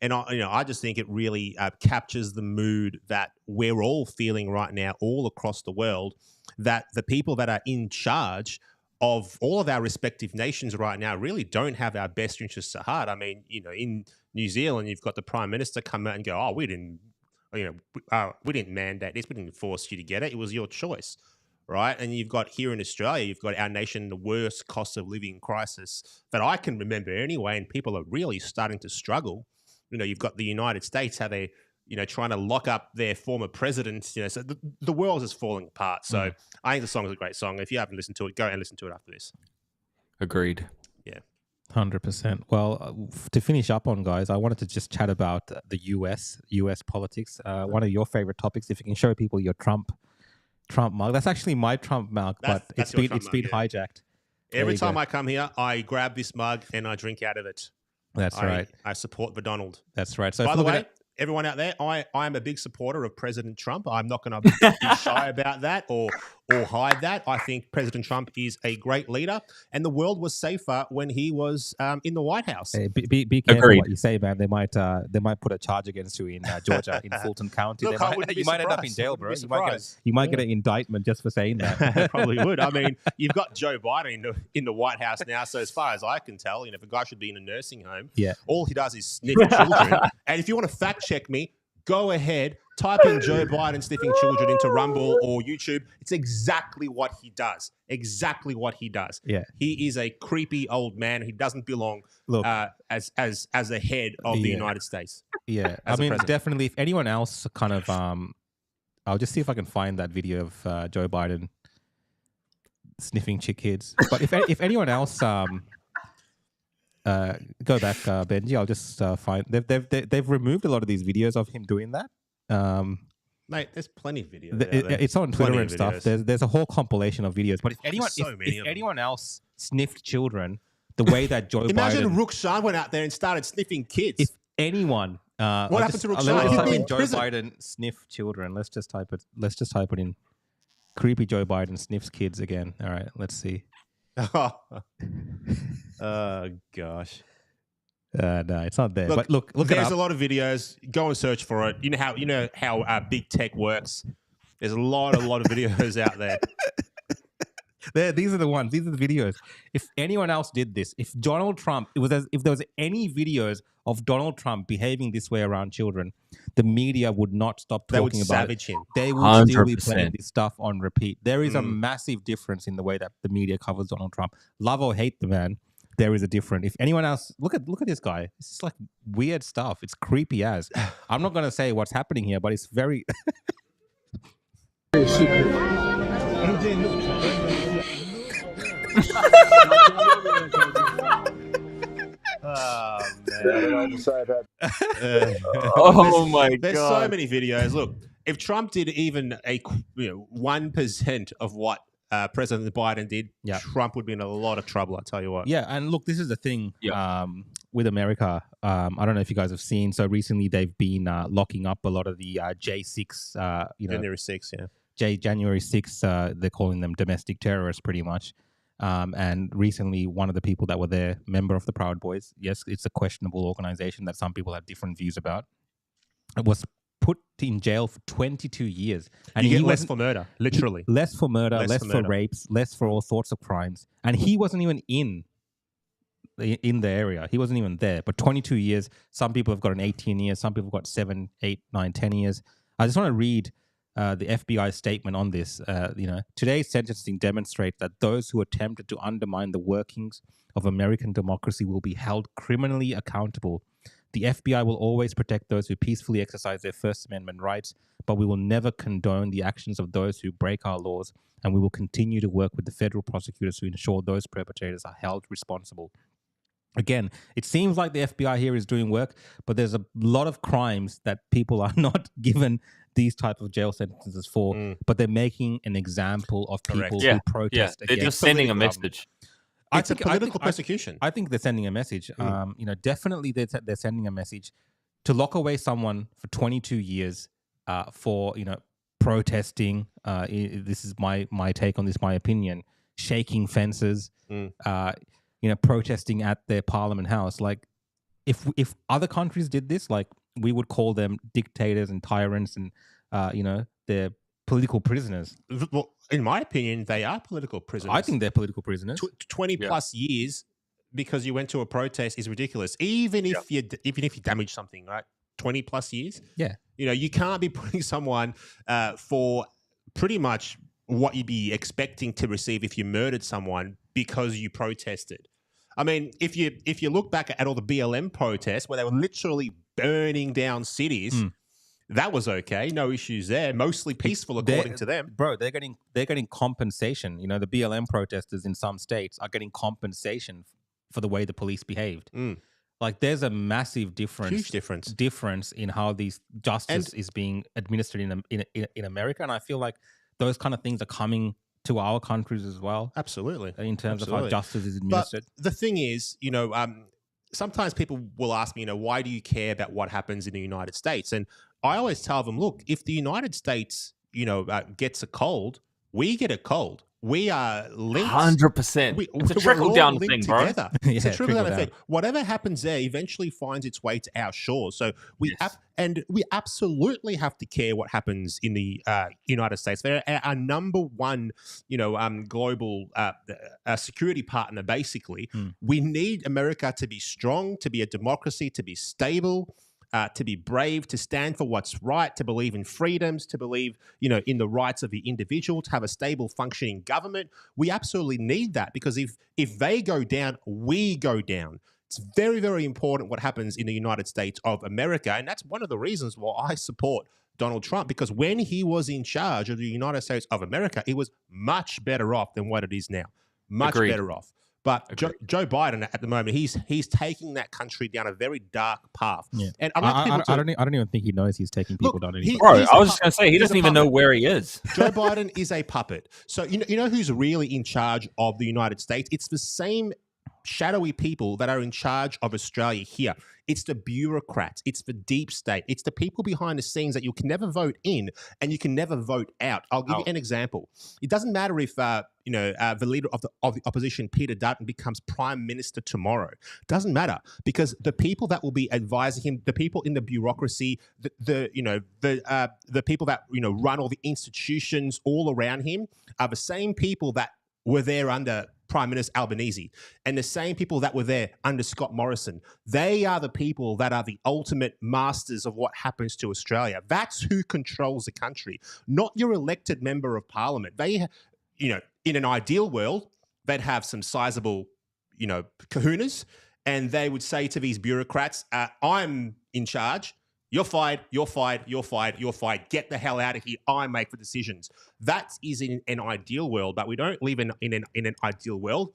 And I just think it really captures the mood that we're all feeling right now, all across the world. That the people that are in charge of all of our respective nations right now really don't have our best interests at heart. I mean, in New Zealand, you've got the Prime Minister come out and go, "Oh, we didn't mandate this. We didn't force you to get it. It was your choice." Right. And you've got here in Australia, you've got our nation, the worst cost of living crisis that I can remember anyway. And people are really starting to struggle. You've got the United States, how they, trying to lock up their former president. So the world is falling apart. So I think the song is a great song. If you haven't listened to it, go and listen to it after this. Agreed. Yeah. 100%. Well, to finish up on, guys, I wanted to just chat about the US politics. One of your favorite topics, if you can show people your Trump mug. That's actually my Trump mug, but it's been hijacked. Every time I come here, I grab this mug and I drink out of it. That's right. I support the Donald. That's right. So by the way, everyone out there, I am a big supporter of President Trump. I'm not going to be shy about that or hide that. I think President Trump is a great leader, and the world was safer when he was in the White House. Hey, be careful what you say, man. They might put a charge against you in Georgia, in Fulton County. Look, You might end up in jail, bro. You might get an indictment just for saying that. Probably would. I mean, you've got Joe Biden in the White House now, so as far as I can tell, if a guy should be in a nursing home, all he does is sniff children. And if you want to fact check me, go ahead, type in Joe Biden sniffing children into Rumble or YouTube. It's exactly what he does. Exactly what he does. Yeah. He is a creepy old man. He doesn't belong as the head of the United States. Yeah. I mean, definitely, if anyone else kind of, I'll just see if I can find that video of Joe Biden sniffing chick kids. But if anyone else, go back, Benji. I'll just find they've removed a lot of these videos of him doing that. Mate, there's plenty of videos. It's on Twitter and stuff. There's a whole compilation of videos. But if anyone else sniffed children the way that Joe Imagine Biden, Rukshan went out there and started sniffing kids. If anyone, what happened to Rukshan? Let's type in Joe Biden sniff children. Let's just type it in. Creepy Joe Biden sniffs kids again. All right, let's see. Oh gosh. No, it's not there. But look. There's a lot of videos. Go and search for it. You know how big tech works. There's a lot of videos out there. These are the ones. These are the videos. If anyone else did this, if Donald Trump, it was as if there was any videos of Donald Trump behaving this way around children, the media would not stop talking about it. Him. They would still be 100%. playing this stuff on repeat. There is a massive difference in the way that the media covers Donald Trump. Love or hate the man, there is a difference. If anyone else, look at this guy. It's just like weird stuff. It's creepy as. I'm not going to say what's happening here, but it's very secret. Oh man! Oh my God! There's so many videos. Look, if Trump did even 1% of what President Biden did, Trump would be in a lot of trouble. I tell you what. Yeah, and look, this is the thing with America. I don't know if you guys have seen. So recently, they've been locking up a lot of the J6. January 6th. Yeah. January 6th. They're calling them domestic terrorists, pretty much. And recently, one of the people that were there, member of the Proud Boys, yes, it's a questionable organization that some people have different views about, was put in jail for 22 years. And you get less for murder, literally. Less for murder, less for rapes, less for all sorts of crimes. And he wasn't even in the area. He wasn't even there. But 22 years, some people have gotten 18 years, some people have got 7, 8, 9, 10 years. I just want to read the FBI statement on this. Today's sentencing demonstrates that those who attempted to undermine the workings of American democracy will be held criminally accountable. The FBI will always protect those who peacefully exercise their First Amendment rights, but we will never condone the actions of those who break our laws, and we will continue to work with the federal prosecutors to ensure those perpetrators are held responsible. Again, it seems like the FBI here is doing work, but there's a lot of crimes that people are not given these type of jail sentences for, but they're making an example of people who protest against. They're just sending a message. It's a political persecution. I think they're sending a message. Definitely they're sending a message to lock away someone for 22 years for protesting. This is my take on this, my opinion. Shaking fences. Protesting at their parliament house. Like, if other countries did this, like, we would call them dictators and tyrants, and they're political prisoners. Well, in my opinion, they are political prisoners. I think they're political prisoners. 20 plus years because you went to a protest is ridiculous. Even if you damage something, right? 20 plus years. Yeah. You can't be putting someone for pretty much what you'd be expecting to receive if you murdered someone because you protested. I mean, if you look back at all the BLM protests where they were literally burning down cities, that was okay. No issues there. Mostly peaceful, according to them. Bro, they're getting compensation. The BLM protesters in some states are getting compensation for the way the police behaved. Like, there's a massive difference. Huge difference in how these justice is being administered in America, and I feel like those kind of things are coming to our countries as well. Absolutely. In terms of how justice is administered. But the thing is, sometimes people will ask me, why do you care about what happens in the United States? And I always tell them, look, if the United States, gets a cold, we get a cold. We are linked. 100%. It's a trickle-down thing, bro. Together. It's a trickle-down effect. Whatever happens there eventually finds its way to our shores. So we absolutely have to care what happens in the United States. They're our number one, global security partner, basically. We need America to be strong, to be a democracy, to be stable, to be brave, to stand for what's right, to believe in freedoms, to believe, in the rights of the individual, to have a stable, functioning government. We absolutely need that, because if they go down, we go down. It's very, very important what happens in the United States of America, and that's one of the reasons why I support Donald Trump, because when he was in charge of the United States of America, it was much better off than what it is now. Much better off. But Joe Biden at the moment, he's taking that country down a very dark path. Yeah. And I don't even think he knows he's taking people down anymore. Bro, I was just going to say, he doesn't even know where he is. Joe Biden is a puppet. So you know who's really in charge of the United States? It's the same shadowy people that are in charge of Australia here. It's the bureaucrats. It's the deep state. It's the people behind the scenes that you can never vote in and you can never vote out. I'll give you an example. It doesn't matter if the leader of the opposition, Peter Dutton, becomes Prime Minister tomorrow. Doesn't matter, because the people that will be advising him, the people in the bureaucracy, the people that run all the institutions all around him, are the same people that were there under Prime Minister Albanese, and the same people that were there under Scott Morrison. They are the people that are the ultimate masters of what happens to Australia. That's who controls the country, not your elected member of parliament. They, in an ideal world, they'd have some sizable, kahunas, and they would say to these bureaucrats, I'm in charge. You're fired, you're fired, you're fired, you're fired. Get the hell out of here. I make the decisions. That is in an ideal world, but we don't live in an ideal world.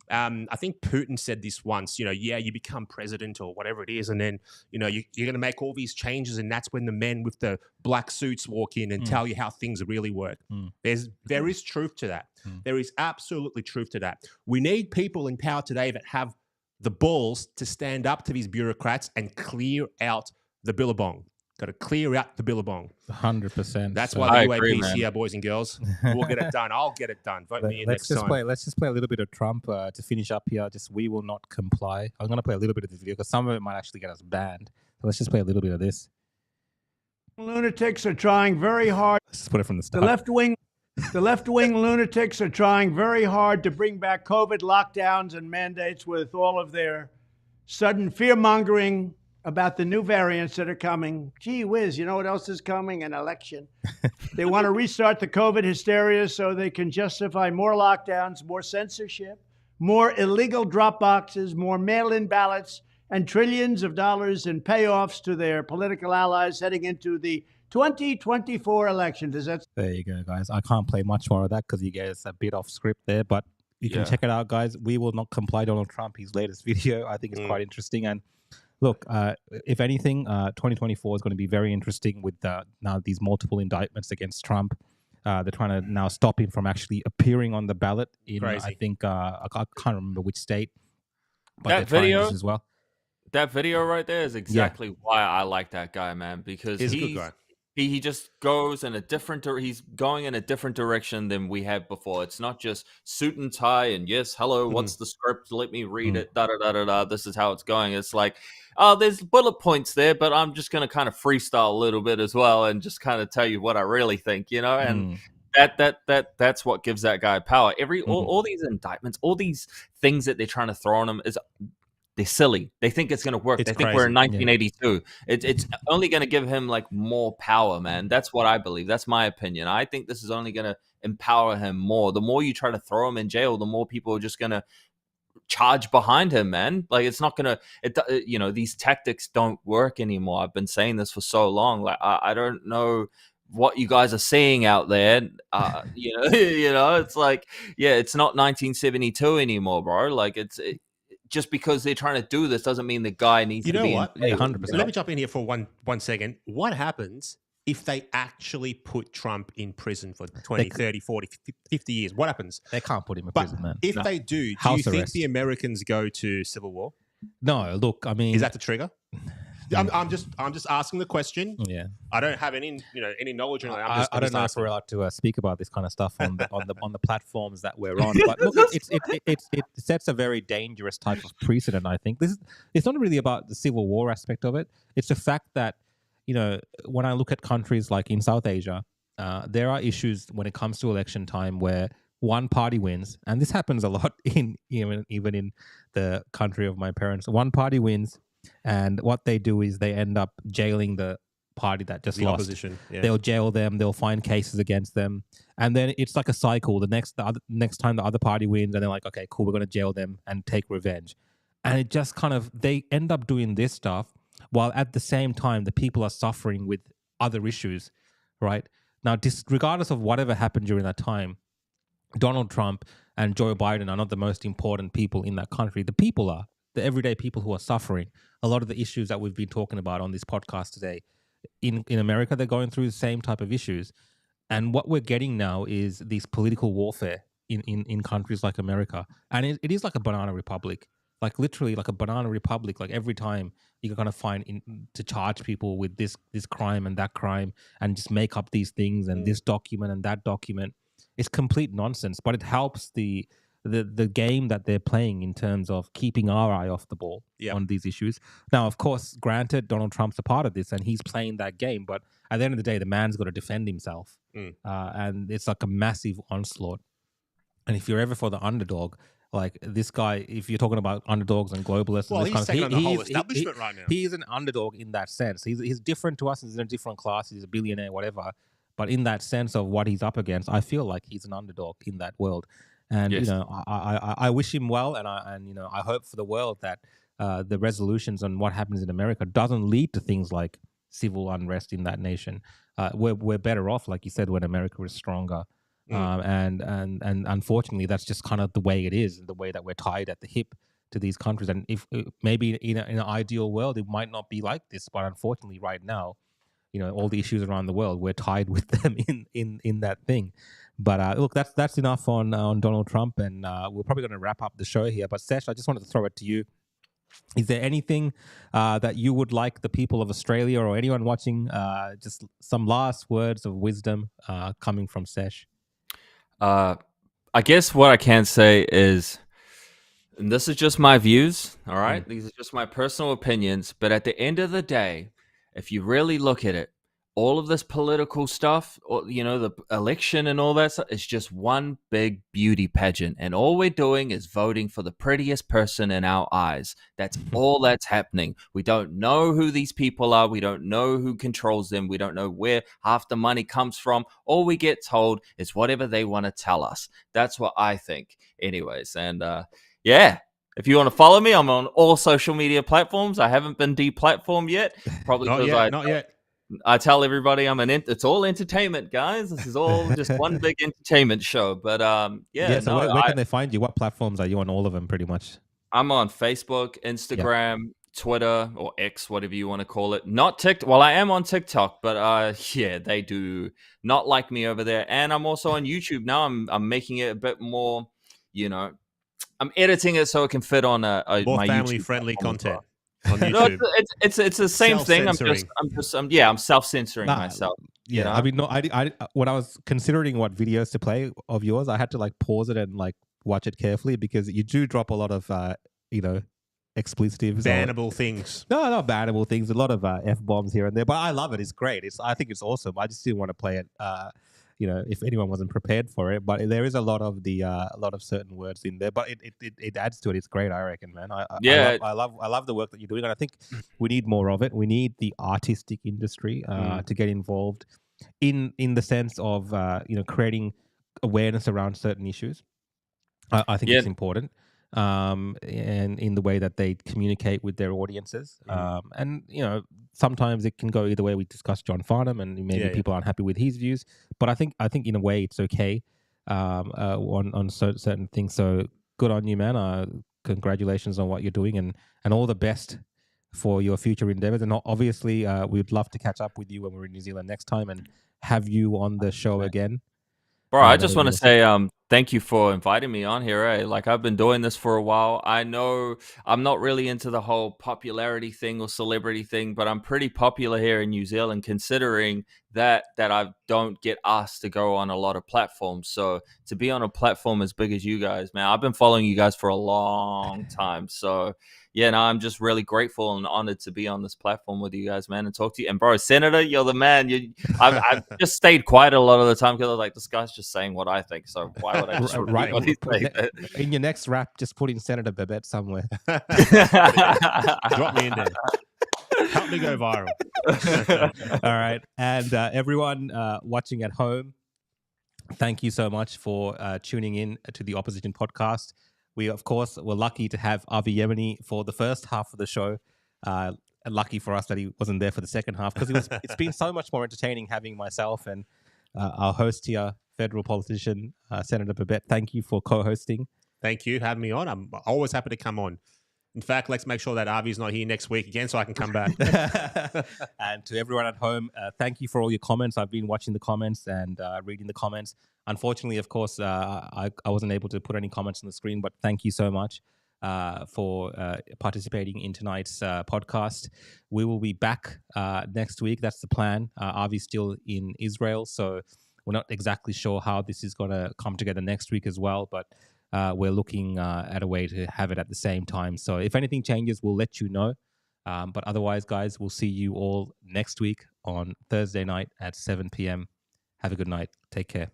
I think Putin said this once, you become president or whatever it is, and then, you're going to make all these changes, and that's when the men with the black suits walk in and tell you how things really work. There is truth to that. There is absolutely truth to that. We need people in power today that have the balls to stand up to these bureaucrats and clear out the billabong. Got to clear out the billabong. 100%. That's why the UAP's here, boys and girls. We'll get it done. I'll get it done. Vote me in next time. Let's just play a little bit of Trump to finish up here. We will not comply. I'm going to play a little bit of this video because some of it might actually get us banned. So let's just play a little bit of this. Lunatics are trying very hard. Let's just put it from the start. The left-wing lunatics are trying very hard to bring back COVID lockdowns and mandates with all of their sudden fear-mongering about the new variants that are coming. Gee whiz, you know what else is coming? An election. They want to restart the COVID hysteria so they can justify more lockdowns, more censorship, more illegal drop boxes, more mail-in ballots, and trillions of dollars in payoffs to their political allies heading into the 2024 election. There you go, guys. I can't play much more of that because you guys a bit off script there, but you can check it out, guys. We will not comply Donald Trump, his latest video. I think it's quite interesting. And look, if anything, 2024 is going to be very interesting with now these multiple indictments against Trump. They're trying to now stop him from actually appearing on the ballot in, I think, I can't remember which state. But that video as well. That video right there is exactly why I like that guy, man, because he's a good guy. He just goes in a different he's going in a different direction than we had before. It's not just suit and tie and yes, hello, what's the script? Let me read it. Da da da da da. This is how it's going. It's like, oh, there's bullet points there, but I'm just gonna kind of freestyle a little bit as well and just kind of tell you what I really think, and that's what gives that guy power. All these indictments, all these things that they're trying to throw on him they're silly. They think it's going to work. They think we're in 1982. It's only going to give him like more power, man. That's what I believe. That's my opinion. I think this is only going to empower him more. The more you try to throw him in jail, the more people are just going to charge behind him, man. Like it's not going to, these tactics don't work anymore. I've been saying this for so long. Like I don't know what you guys are seeing out there. It's like, it's not 1972 anymore, bro. Like just because they're trying to do this doesn't mean the guy needs to be. You know what? 100%. Let me jump in here for one second. What happens if they actually put Trump in prison for 20, 30, 40, 50 years? What happens? They can't put him in prison, man. If they do you think the Americans go to civil war? No, look, I mean, Is that the trigger? I'm just asking the question. Yeah, I don't have any knowledge on it. I don't know if we're allowed to speak about this kind of stuff on the platforms that we're on. But look, it sets a very dangerous type of precedent. I think it's not really about the civil war aspect of it. It's the fact that when I look at countries like in South Asia, there are issues when it comes to election time where one party wins, and this happens a lot in even in the country of my parents. One party wins. And what they do is they end up jailing the party that just lost. Opposition. Yeah. They'll jail them. They'll find cases against them, and then it's like a cycle. The next time the other party wins, and they're like, okay, cool, we're going to jail them and take revenge. And it just kind of they end up doing this stuff while at the same time the people are suffering with other issues, right? Now, regardless of whatever happened during that time, Donald Trump and Joe Biden are not the most important people in that country. The people are. The everyday people who are suffering. A lot of the issues that we've been talking about on this podcast today, in America, they're going through the same type of issues. And what we're getting now is this political warfare in countries like America. And it is like a banana republic, like literally like a banana republic. Like every time you're going to find to charge people with this crime and that crime and just make up these things and this document and that document. It's complete nonsense, but it helps the game that they're playing in terms of keeping our eye off the ball on these issues. Now, of course, granted, Donald Trump's a part of this and he's playing that game, but at the end of the day, the man's got to defend himself. And it's like a massive onslaught. And if you're ever for the underdog, like this guy, if you're talking about underdogs and globalists, well, and he's taking on the whole establishment right now. He's an underdog in that sense. He's different to us. He's in a different class. He's a billionaire, whatever. But in that sense of what he's up against, I feel like he's an underdog in that world. And I wish him well, and I hope for the world that the resolutions on what happens in America doesn't lead to things like civil unrest in that nation. We're better off, like you said, when America is stronger. And unfortunately, that's just kind of the way it is, the way that we're tied at the hip to these countries. And if maybe in an ideal world, it might not be like this, but unfortunately, right now, all the issues around the world, we're tied with them in that thing. But look, that's enough on Donald Trump, and we're probably going to wrap up the show here. But Sesh, I just wanted to throw it to you. Is there anything that you would like the people of Australia or anyone watching, just some last words of wisdom coming from Sesh? I guess what I can say is, and this is just my views, all right? These are just my personal opinions. But at the end of the day, if you really look at it, all of this political stuff, or, the election and all that stuff, is just one big beauty pageant. And all we're doing is voting for the prettiest person in our eyes. That's all that's happening. We don't know who these people are. We don't know who controls them. We don't know where half the money comes from. All we get told is whatever they want to tell us. That's what I think. Anyways, and if you want to follow me, I'm on all social media platforms. I haven't been deplatformed yet. Probably not yet. I tell everybody it's all entertainment, guys. This is all just one big entertainment show. But so where can they find you? What platforms are you on? All of them, pretty much. I'm on Facebook, Instagram, Twitter, or X, whatever you want to call it. Not TikTok. Well, I am on TikTok, but they do not like me over there. And I'm also on YouTube now. I'm making it a bit more, I'm editing it so it can fit on more my family-friendly content. On YouTube. No, it's the same thing. I'm self-censoring myself. Yeah, I mean, I when I was considering what videos to play of yours, I had to pause it and watch it carefully because you do drop a lot of expletives, bannable things. No, not bannable things. A lot of F-bombs here and there, but I love it. It's great. I think it's awesome. I just didn't want to play it. If anyone wasn't prepared for it, but there is a lot of certain words in there, but it adds to it. It's great, I reckon, man. I love the work that you're doing, and I think we need more of it. We need the artistic industry to get involved in the sense of creating awareness around certain issues. I think it's important. And in the way that they communicate with their audiences. And, sometimes it can go either way. We discussed John Farnham and maybe people aren't happy with his views, but I think in a way it's okay on certain things. So good on you, man. Congratulations on what you're doing and all the best for your future endeavors. And obviously we'd love to catch up with you when we're in New Zealand next time and have you on the show again. Bro, I That just would want be to awesome. say thank you for inviting me on here. Like I've been doing this for a while. I know I'm not really into the whole popularity thing or celebrity thing, but I'm pretty popular here in New Zealand, considering that I don't get asked to go on a lot of platforms. So to be on a platform as big as you guys, man, I've been following you guys for a long time. So yeah, no, I'm just really grateful and honored to be on this platform with you guys, man, and talk to you. And bro, Senator, you're the man. I've just stayed quiet a lot of the time because I was like, this guy's just saying what I think. So why would I just repeat what he's saying? In your next rap, just put in Senator Babet somewhere. Drop me in there. Help me go viral. All right. And everyone watching at home, thank you so much for tuning in to the Opposition Podcast. We, of course, were lucky to have Avi Yemini for the first half of the show. Lucky for us that he wasn't there for the second half, because it's been so much more entertaining having myself and our host here, federal politician, Senator Babet. Thank you for co-hosting. Thank you for having me on. I'm always happy to come on. In fact, let's make sure that Avi's not here next week again so I can come back. And to everyone at home, thank you for all your comments. I've been watching the comments and reading the comments. Unfortunately, of course, I wasn't able to put any comments on the screen, but thank you so much for participating in tonight's podcast. We will be back next week. That's the plan. Avi's still in Israel, so we're not exactly sure how this is going to come together next week as well, but we're looking at a way to have it at the same time. So if anything changes, we'll let you know. But otherwise, guys, we'll see you all next week on Thursday night at 7 p.m. Have a good night. Take care.